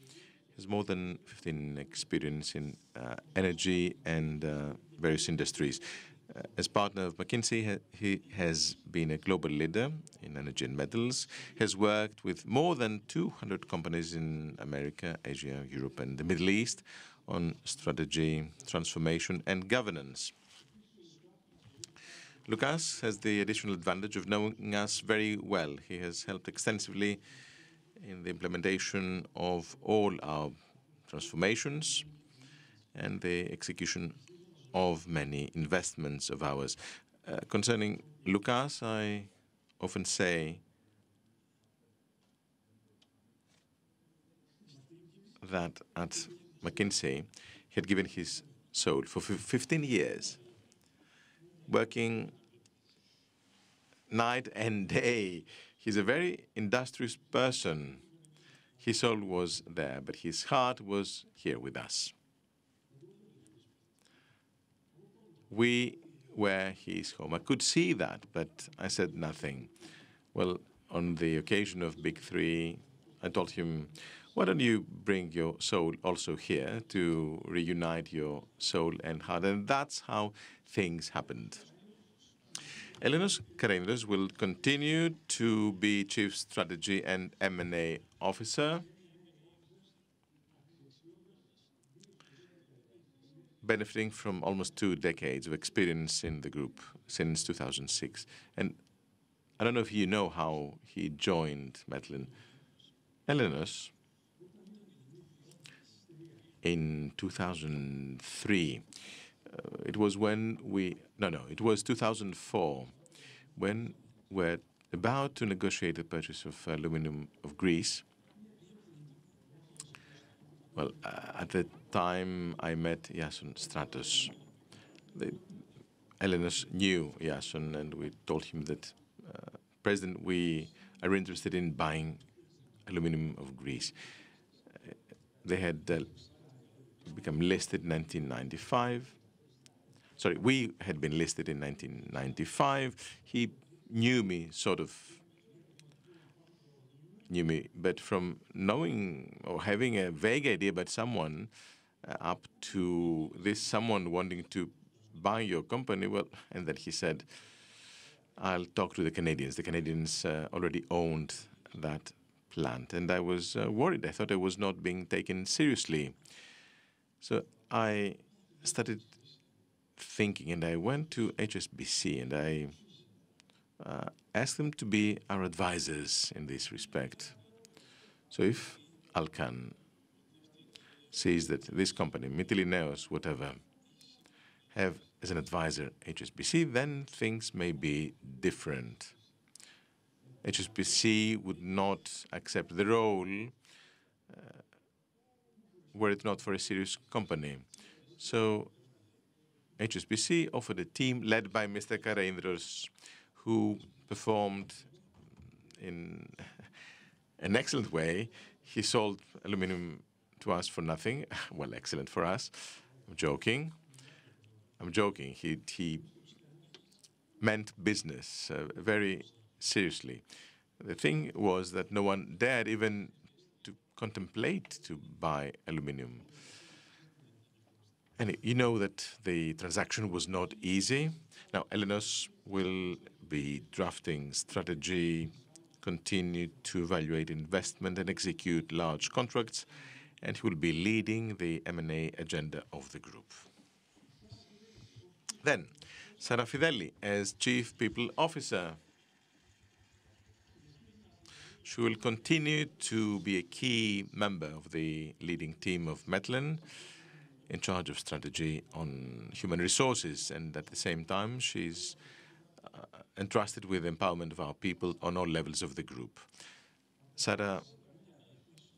He has more than 15 experience in energy and various industries. As partner of McKinsey, he has been a global leader in energy and metals. He has worked with more than 200 companies in America, Asia, Europe, and the Middle East on strategy, transformation, and governance. Lucas has the additional advantage of knowing us very well. He has helped extensively in the implementation of all our transformations and the execution of many investments of ours. Concerning Lucas, I often say that at McKinsey, he had given his soul for 15 years, working night and day. He's a very industrious person. His soul was there, but his heart was here with us. We were his home. I could see that, but I said nothing. Well, on the occasion of Big Three, I told him, why don't you bring your soul also here to reunite your soul and heart? And that's how things happened. Elenos Kareindros will continue to be Chief Strategy and M&A Officer, benefiting from almost 2 decades of experience in the group since 2006. And I don't know if you know how he joined Metlen. Elenos, in 2003, it was when it was 2004, when we're about to negotiate the purchase of aluminum of Greece. Well, at the time I met Iason Stratos. Elenos knew Iason, and we told him that, President, we are interested in buying aluminum of Greece. They had become listed in 1995. Sorry, we had been listed in 1995. He knew me, but from knowing or having a vague idea about someone up to this someone wanting to buy your company, well, and then he said, I'll talk to the Canadians. The Canadians already owned that plant, and I was worried. I thought I was not being taken seriously. So I started thinking, and I went to HSBC, and I asked them to be our advisors in this respect. So if Alcan sees that this company, Mytilineos, whatever, have as an advisor HSBC, then things may be different. HSBC would not accept the role were it not for a serious company. So HSBC offered a team led by Mr. Kareindros, who performed in an excellent way. He sold aluminum to us for nothing. Well, excellent for us. I'm joking. He meant business very seriously. The thing was that no one dared even to contemplate to buy aluminum. And you know that the transaction was not easy. Now, Elenos will be drafting strategy, continue to evaluate investment and execute large contracts, and he will be leading the M&A agenda of the group. Then, Sara Fideli as Chief People Officer. She will continue to be a key member of the leading team of Metlen, in charge of strategy on human resources, and at the same time, she's entrusted with the empowerment of our people on all levels of the group. Sara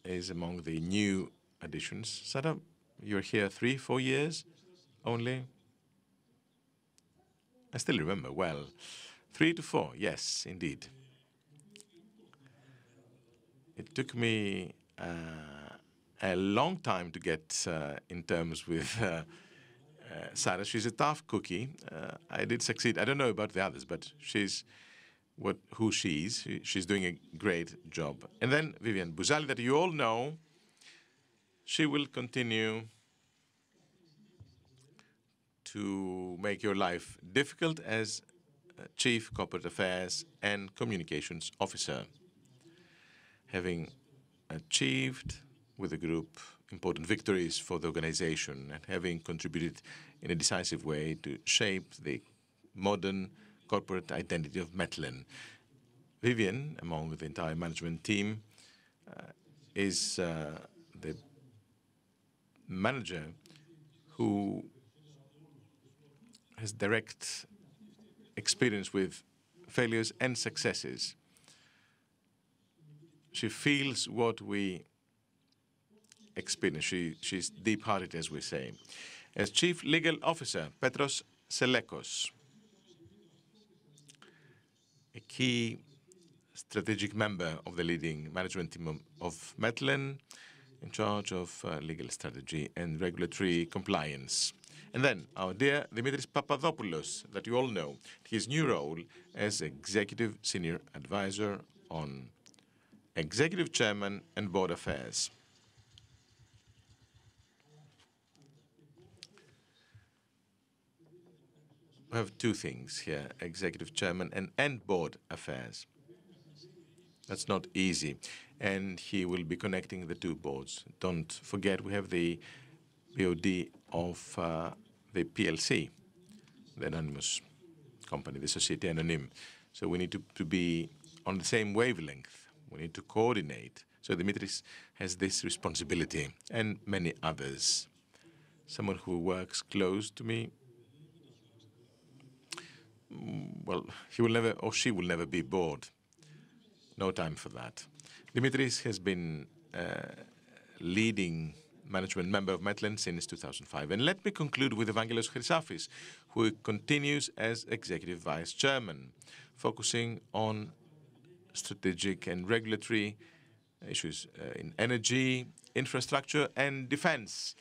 is among the new additions. Sara, you're here 3-4 years only? I still remember well. 3 to 4, yes, indeed. It took me a long time to get in terms with Sarah. She's a tough cookie. I did succeed. I don't know about the others, but she's who she is. She's doing a great job. And then Vivian Bouzali, that you all know, she will continue to make your life difficult as Chief Corporate Affairs and Communications Officer, having achieved with the group important victories for the organization and having contributed in a decisive way to shape the modern corporate identity of Metlen. Vivian, among the entire management team, is the manager who has direct experience with failures and successes. She feels what we experience. She's deep-hearted, as we say. As Chief Legal Officer, Petros Selekos, a key strategic member of the leading management team of Metlen, in charge of legal strategy and regulatory compliance. And then our dear Dimitris Papadopoulos, that you all know, his new role as Executive Senior Advisor on Executive Chairman and Board Affairs. We have two things here, Executive Chairman and Board Affairs. That's not easy. And he will be connecting the two boards. Don't forget, we have the BOD of the PLC, the anonymous company, the Société Anonyme. So we need to be on the same wavelength. We need to coordinate. So Dimitris has this responsibility, and many others. Someone who works close to me, well, he will never, or she will never be bored. No time for that. Dimitris has been leading management member of Metlen since 2005. And let me conclude with Evangelos Chrysafis, who continues as Executive Vice Chairman, focusing on strategic and regulatory issues in energy, infrastructure, and defense.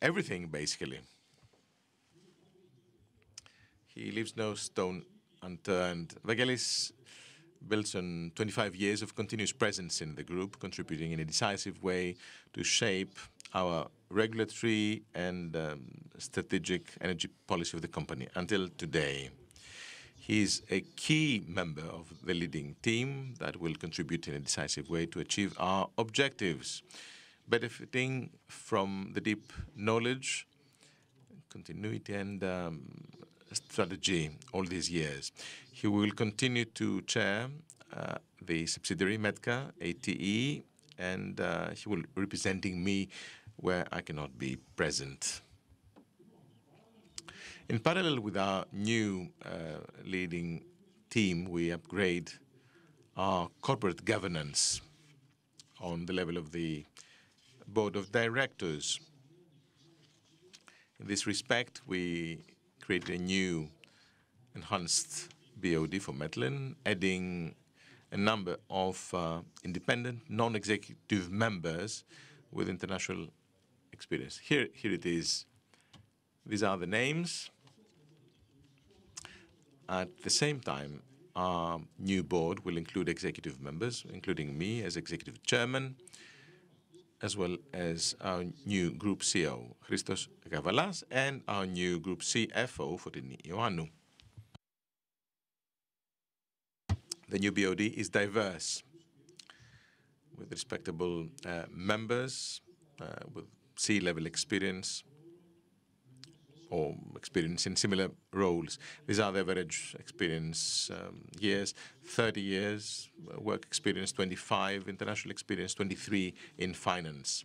Everything, basically. He leaves no stone unturned. Vangelis builds on 25 years of continuous presence in the group, contributing in a decisive way to shape our regulatory and strategic energy policy of the company until today. He's a key member of the leading team that will contribute in a decisive way to achieve our objectives, benefiting from the deep knowledge, continuity, and strategy all these years. He will continue to chair the subsidiary MEDCA, ATE, and he will be representing me where I cannot be present. In parallel with our new leading team, we upgrade our corporate governance on the level of the board of directors. In this respect, we create a new enhanced BOD for Metlen, adding a number of independent, non-executive members with international experience. Here it is. These are the names. At the same time, our new board will include executive members, including me as executive chairman, as well as our new group CEO, Christos Gavalas, and our new group CFO, Fotiní Ioannou. The new BOD is diverse, with respectable members with C-level experience or experience in similar roles. These are the average experience years: 30 years work experience, 25 international experience, 23 in finance.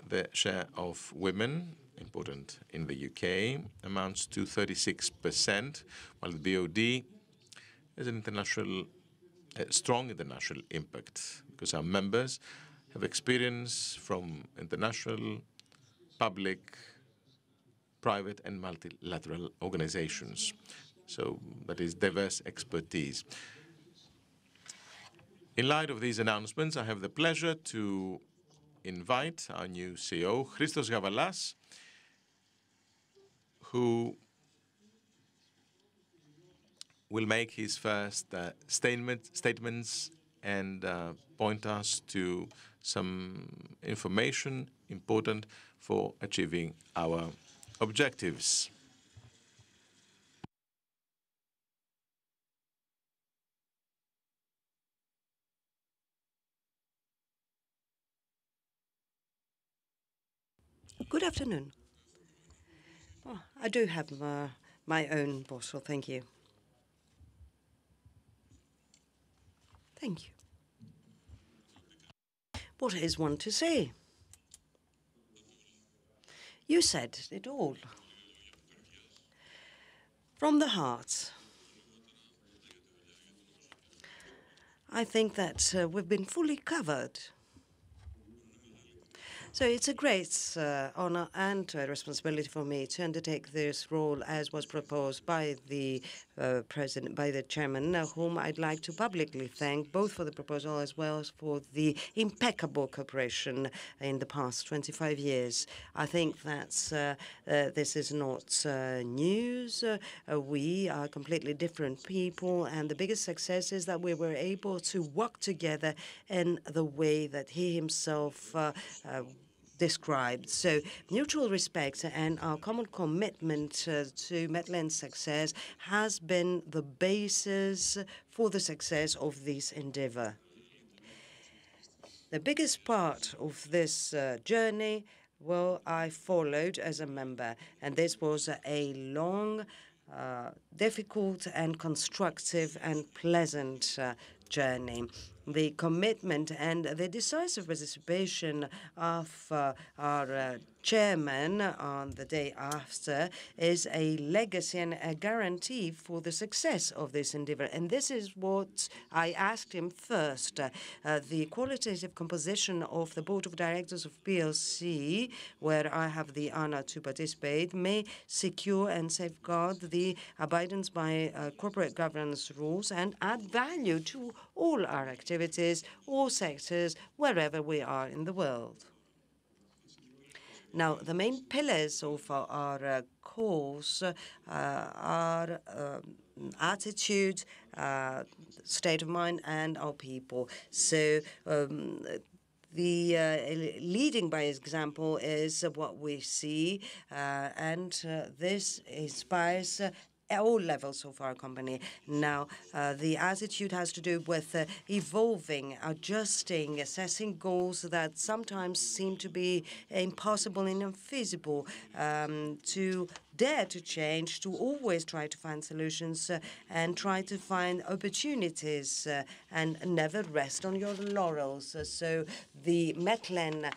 The share of women, important in the UK, amounts to 36%, while the BOD has an international a strong international impact, because our members have experience from international, public, private and multilateral organizations. So that is diverse expertise. In light of these announcements, I have the pleasure to invite our new CEO, Christos Gavalas, who will make his first statements and point us to some information important for achieving our objectives. Good afternoon. Oh, I do have my own bottle, thank you. Thank you. What is one to say? You said it all. From the heart. I think that we've been fully covered. So it's a great honor and responsibility for me to undertake this role as was proposed by the president, by the chairman, whom I'd like to publicly thank both for the proposal as well as for the impeccable cooperation in the past 25 years. I think that this is not news. We are completely different people, and the biggest success is that we were able to work together in the way that he himself described. So mutual respect and our common commitment to Metlen's success has been the basis for the success of this endeavor. The biggest part of this journey, well, I followed as a member, and this was a long, difficult and constructive and pleasant journey. The commitment and the decisive participation of our chairman on the day after is a legacy and a guarantee for the success of this endeavor. And this is what I asked him first. The qualitative composition of the board of directors of PLC, where I have the honor to participate, may secure and safeguard the abidance by corporate governance rules and add value to all our activities, all sectors, wherever we are in the world. Now, the main pillars of our course are attitude, state of mind, and our people. So the leading by example is what we see, and this inspires all levels of our company. Now, the attitude has to do with evolving, adjusting, assessing goals that sometimes seem to be impossible and unfeasible, to dare to change, to always try to find solutions and try to find opportunities and never rest on your laurels. So the Metlen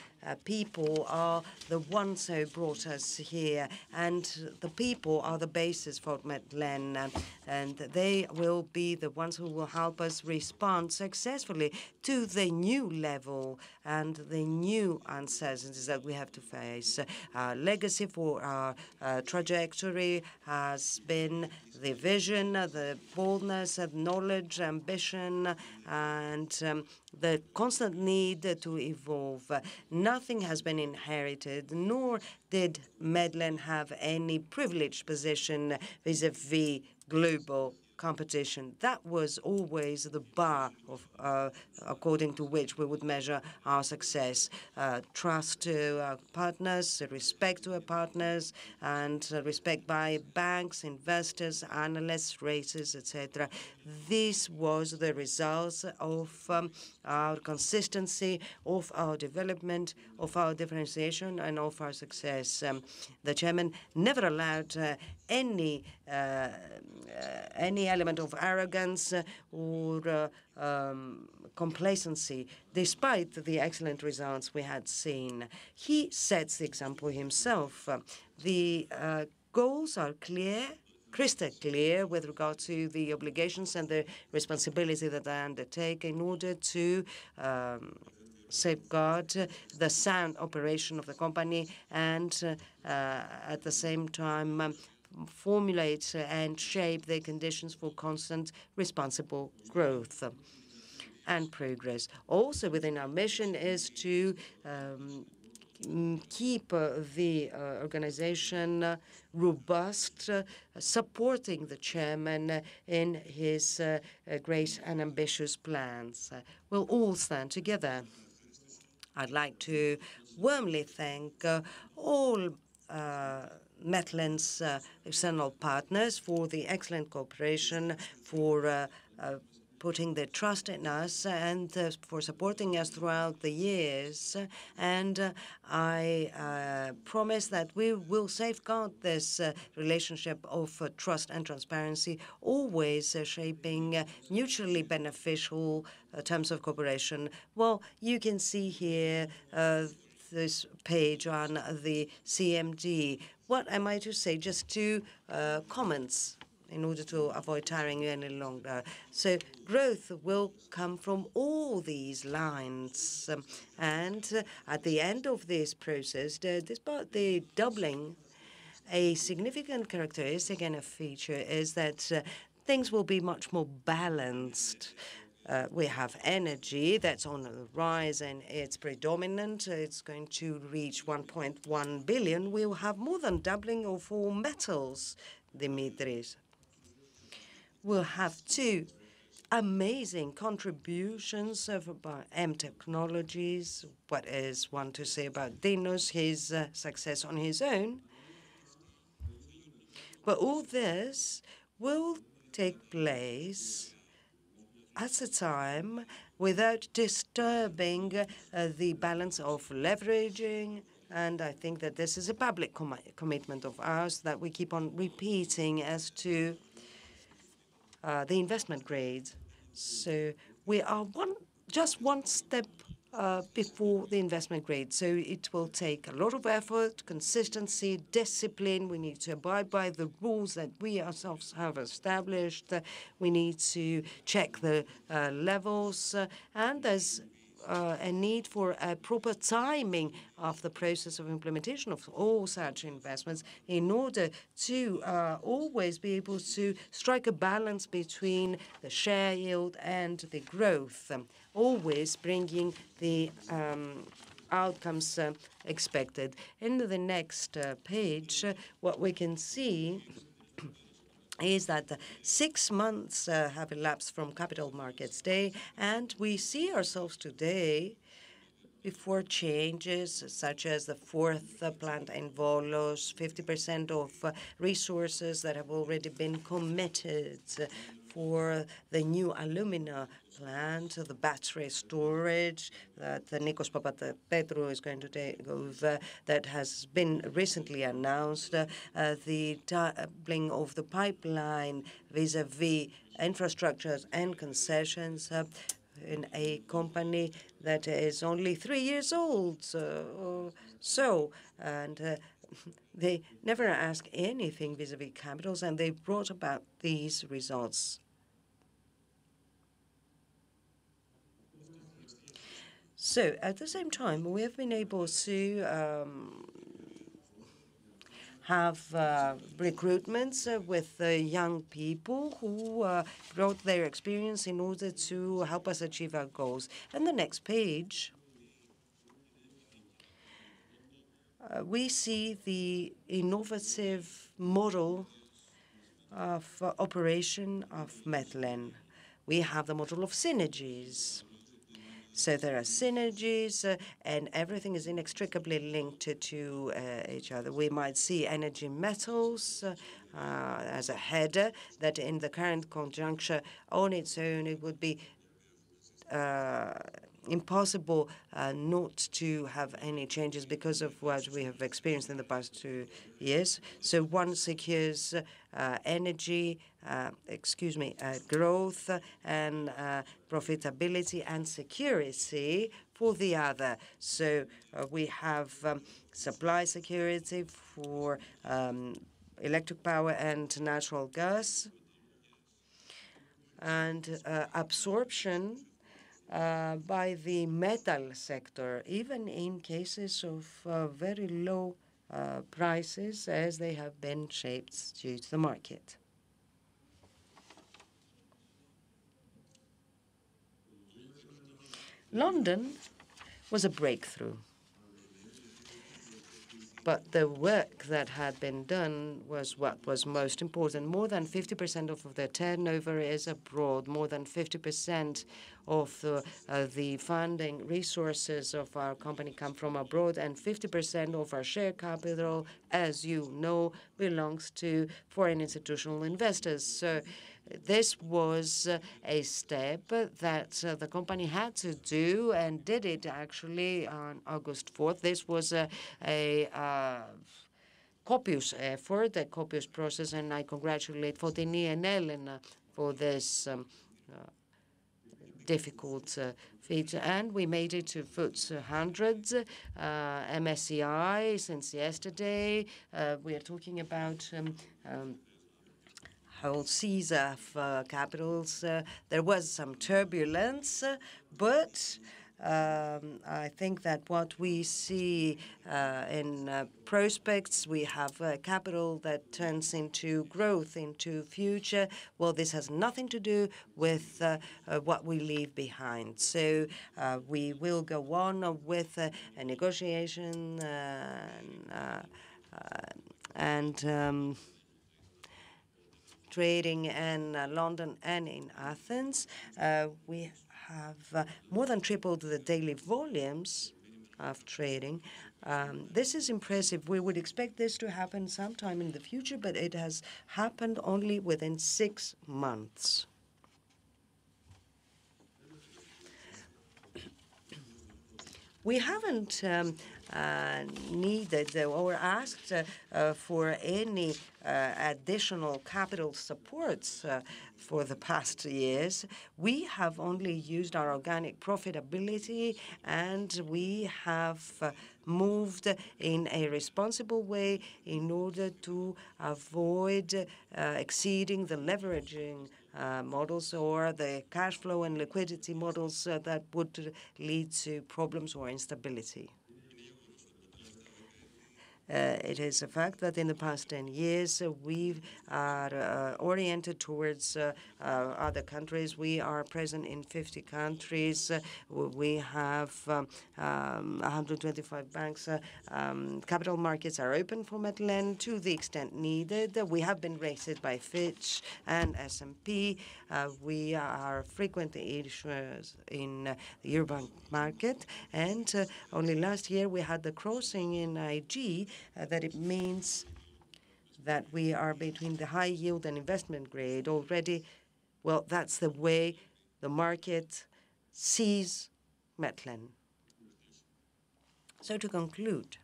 people are the ones who brought us here, and the people are the basis for Metlen, and they will be the ones who will help us respond successfully to the new level and the new uncertainties that we have to face. Our legacy for our trajectory has been the vision, the boldness, knowledge, ambition, and the constant need to evolve. Nothing has been inherited, nor did Metlen have any privileged position vis-à-vis global competition. That was always the bar of, according to which we would measure our success. Trust to our partners, respect to our partners, and respect by banks, investors, analysts, raters, etc. This was the result of our consistency, of our development, of our differentiation, and of our success. The chairman never allowed any element of arrogance or complacency, despite the excellent results we had seen. He sets the example himself. The goals are clear crystal clear with regard to the obligations and the responsibility that I undertake in order to safeguard the sound operation of the company and at the same time formulate and shape the conditions for constant responsible growth and progress. Also within our mission is to keep the organization robust, supporting the chairman in his great and ambitious plans. We'll all stand together. I'd like to warmly thank all Metlen's external partners for the excellent cooperation, for putting their trust in us and for supporting us throughout the years. And I promise that we will safeguard this relationship of trust and transparency, always shaping mutually beneficial terms of cooperation. Well, you can see here this page on the CMD. What am I to say? Just two comments in order to avoid tiring you any longer. So growth will come from all these lines. And at the end of this process, despite the doubling, a significant characteristic and a feature is that things will be much more balanced. We have energy that's on the rise and it's predominant. It's going to reach 1.1 billion. We'll have more than doubling of all metals, Dimitris. We'll have two amazing contributions about M Technologies. What is one to say about Dinos, his success on his own? But all this will take place at a time without disturbing the balance of leveraging. And I think that this is a public commitment of ours that we keep on repeating as to the investment grade. So we are just one step before the investment grade. So it will take a lot of effort, consistency, discipline. We need to abide by the rules that we ourselves have established. We need to check the levels. And there's a need for a proper timing of the process of implementation of all such investments in order to always be able to strike a balance between the share yield and the growth, always bringing the outcomes expected. In the next page, what we can see is that 6 months have elapsed from Capital Markets Day, and we see ourselves today before changes such as the fourth plant in Volos, 50% of resources that have already been committed for the new alumina plant, the battery storage that Nikos Papapetrou is going to take over, that has been recently announced, the doubling of the pipeline vis-à-vis infrastructures and concessions in a company that is only 3 years old. And they never ask anything vis-à-vis capitals, and they brought about these results. So at the same time, we have been able to have recruitments with young people who brought their experience in order to help us achieve our goals. And the next page, we see the innovative model of operation of Metlen. We have the model of synergies. So there are synergies, and everything is inextricably linked to each other. We might see energy metals as a header, that in the current conjuncture on its own it would be impossible not to have any changes because of what we have experienced in the past 2 years. So one secures energy, growth and profitability and security for the other. So we have supply security for electric power and natural gas, and absorption by the metal sector, even in cases of very low prices as they have been shaped due to the market. London was a breakthrough. But the work that had been done was what was most important. More than 50% of their turnover is abroad. More than 50% of the funding resources of our company come from abroad, and 50% of our share capital, as you know, belongs to foreign institutional investors. So this was a step that the company had to do, and did it actually on August 4th. This was a copious effort, a copious process, and I congratulate Fotini and Elena for this difficult feat. And we made it to FTSE 100, MSCI since yesterday. We are talking about whole seas of capitals. There was some turbulence, but I think that what we see in prospects, we have capital that turns into growth, into future. Well, this has nothing to do with what we leave behind. So we will go on with a negotiation and trading in London and in Athens. We have more than tripled the daily volumes of trading. This is impressive. We would expect this to happen sometime in the future, but it has happened only within 6 months. We haven't needed or asked for any additional capital supports for the past years. We have only used our organic profitability, and we have moved in a responsible way in order to avoid exceeding the leveraging models or the cash flow and liquidity models that would lead to problems or instability. It is a fact that in the past 10 years, we are oriented towards other countries. We are present in 50 countries. We have 125 banks. Capital markets are open for Metlen to the extent needed. We have been rated by Fitch and S&P. We are frequent issuers in the Eurobond market. And only last year, we had the crossing in IG, that it means that we are between the high yield and investment grade already. Well, that's the way the market sees Metlen. So to conclude,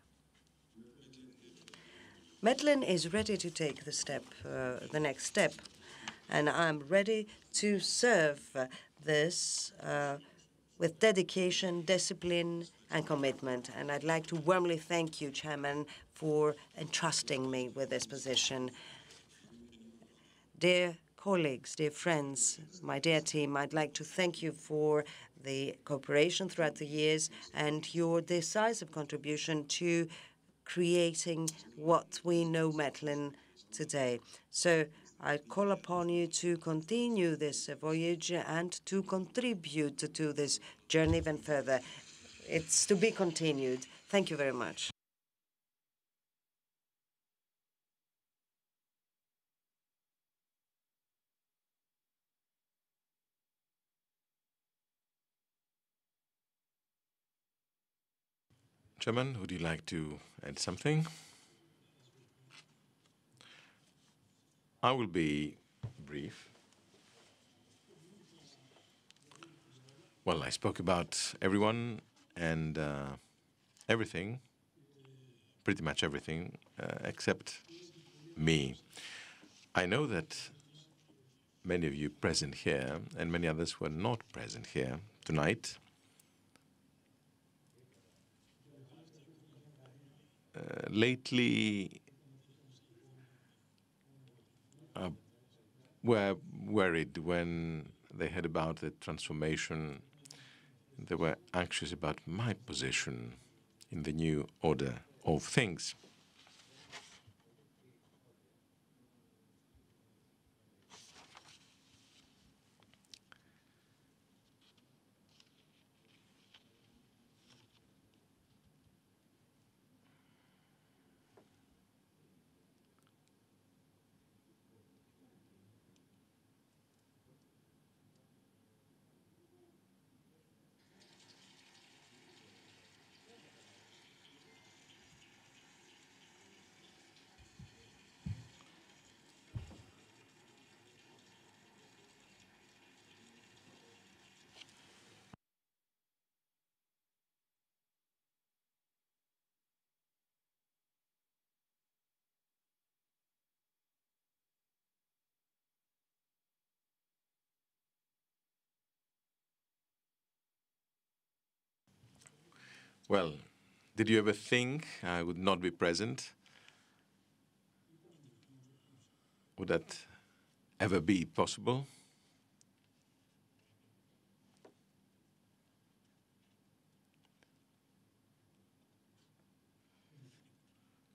Metlen is ready to take the next step, and I'm ready to serve this with dedication, discipline, and commitment. And I'd like to warmly thank you, Chairman, for entrusting me with this position. Dear colleagues, dear friends, my dear team, I'd like to thank you for the cooperation throughout the years and your decisive contribution to creating what we know Metlen today. So I call upon you to continue this voyage and to contribute to this journey even further. It's to be continued. Thank you very much. Chairman, would you like to add something? I will be brief. Well, I spoke about everyone and everything, pretty much everything, except me. I know that many of you present here and many others who are not present here tonight lately were worried when they heard about the transformation. They were anxious about my position in the new order of things. Well, did you ever think I would not be present? Would that ever be possible?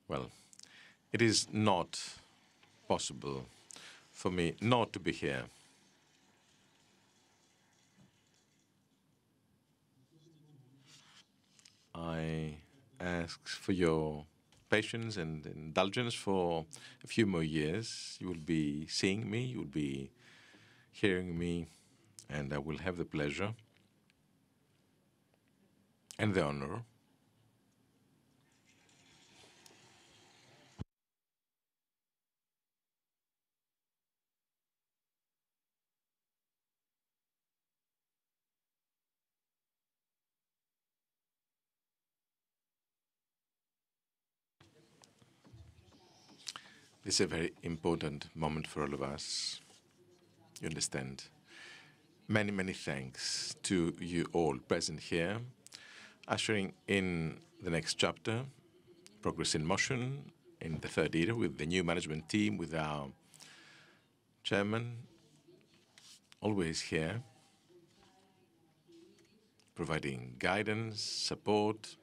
Well, it is not possible for me not to be here. I ask for your patience and indulgence for a few more years. You will be seeing me, you will be hearing me, and I will have the pleasure and the honor This is a very important moment for all of us. You understand? Many, many thanks to you all present here, ushering in the next chapter, Progress in Motion, in the third era, with the new management team, with our chairman, always here, providing guidance, support.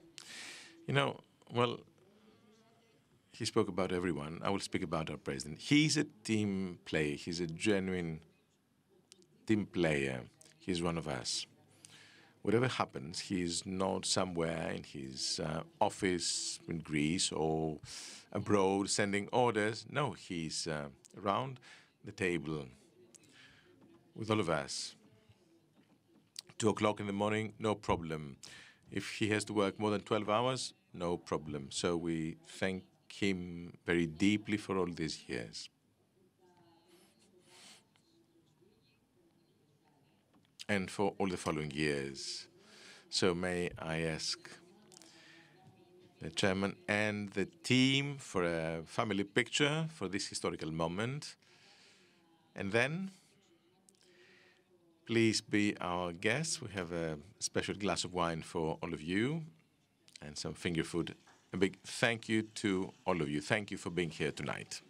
You know, well, he spoke about everyone. I will speak about our president. He's a team player. He's a genuine team player. He's one of us. Whatever happens, he's not somewhere in his office in Greece or abroad sending orders. No, he's around the table with all of us. 2 o'clock in the morning, no problem. If he has to work more than 12 hours, no problem. So we thank him very deeply for all these years. And for all the following years. So may I ask the chairman and the team for a family picture for this historical moment. And then, please be our guests. We have a special glass of wine for all of you and some finger food. A big thank you to all of you. Thank you for being here tonight.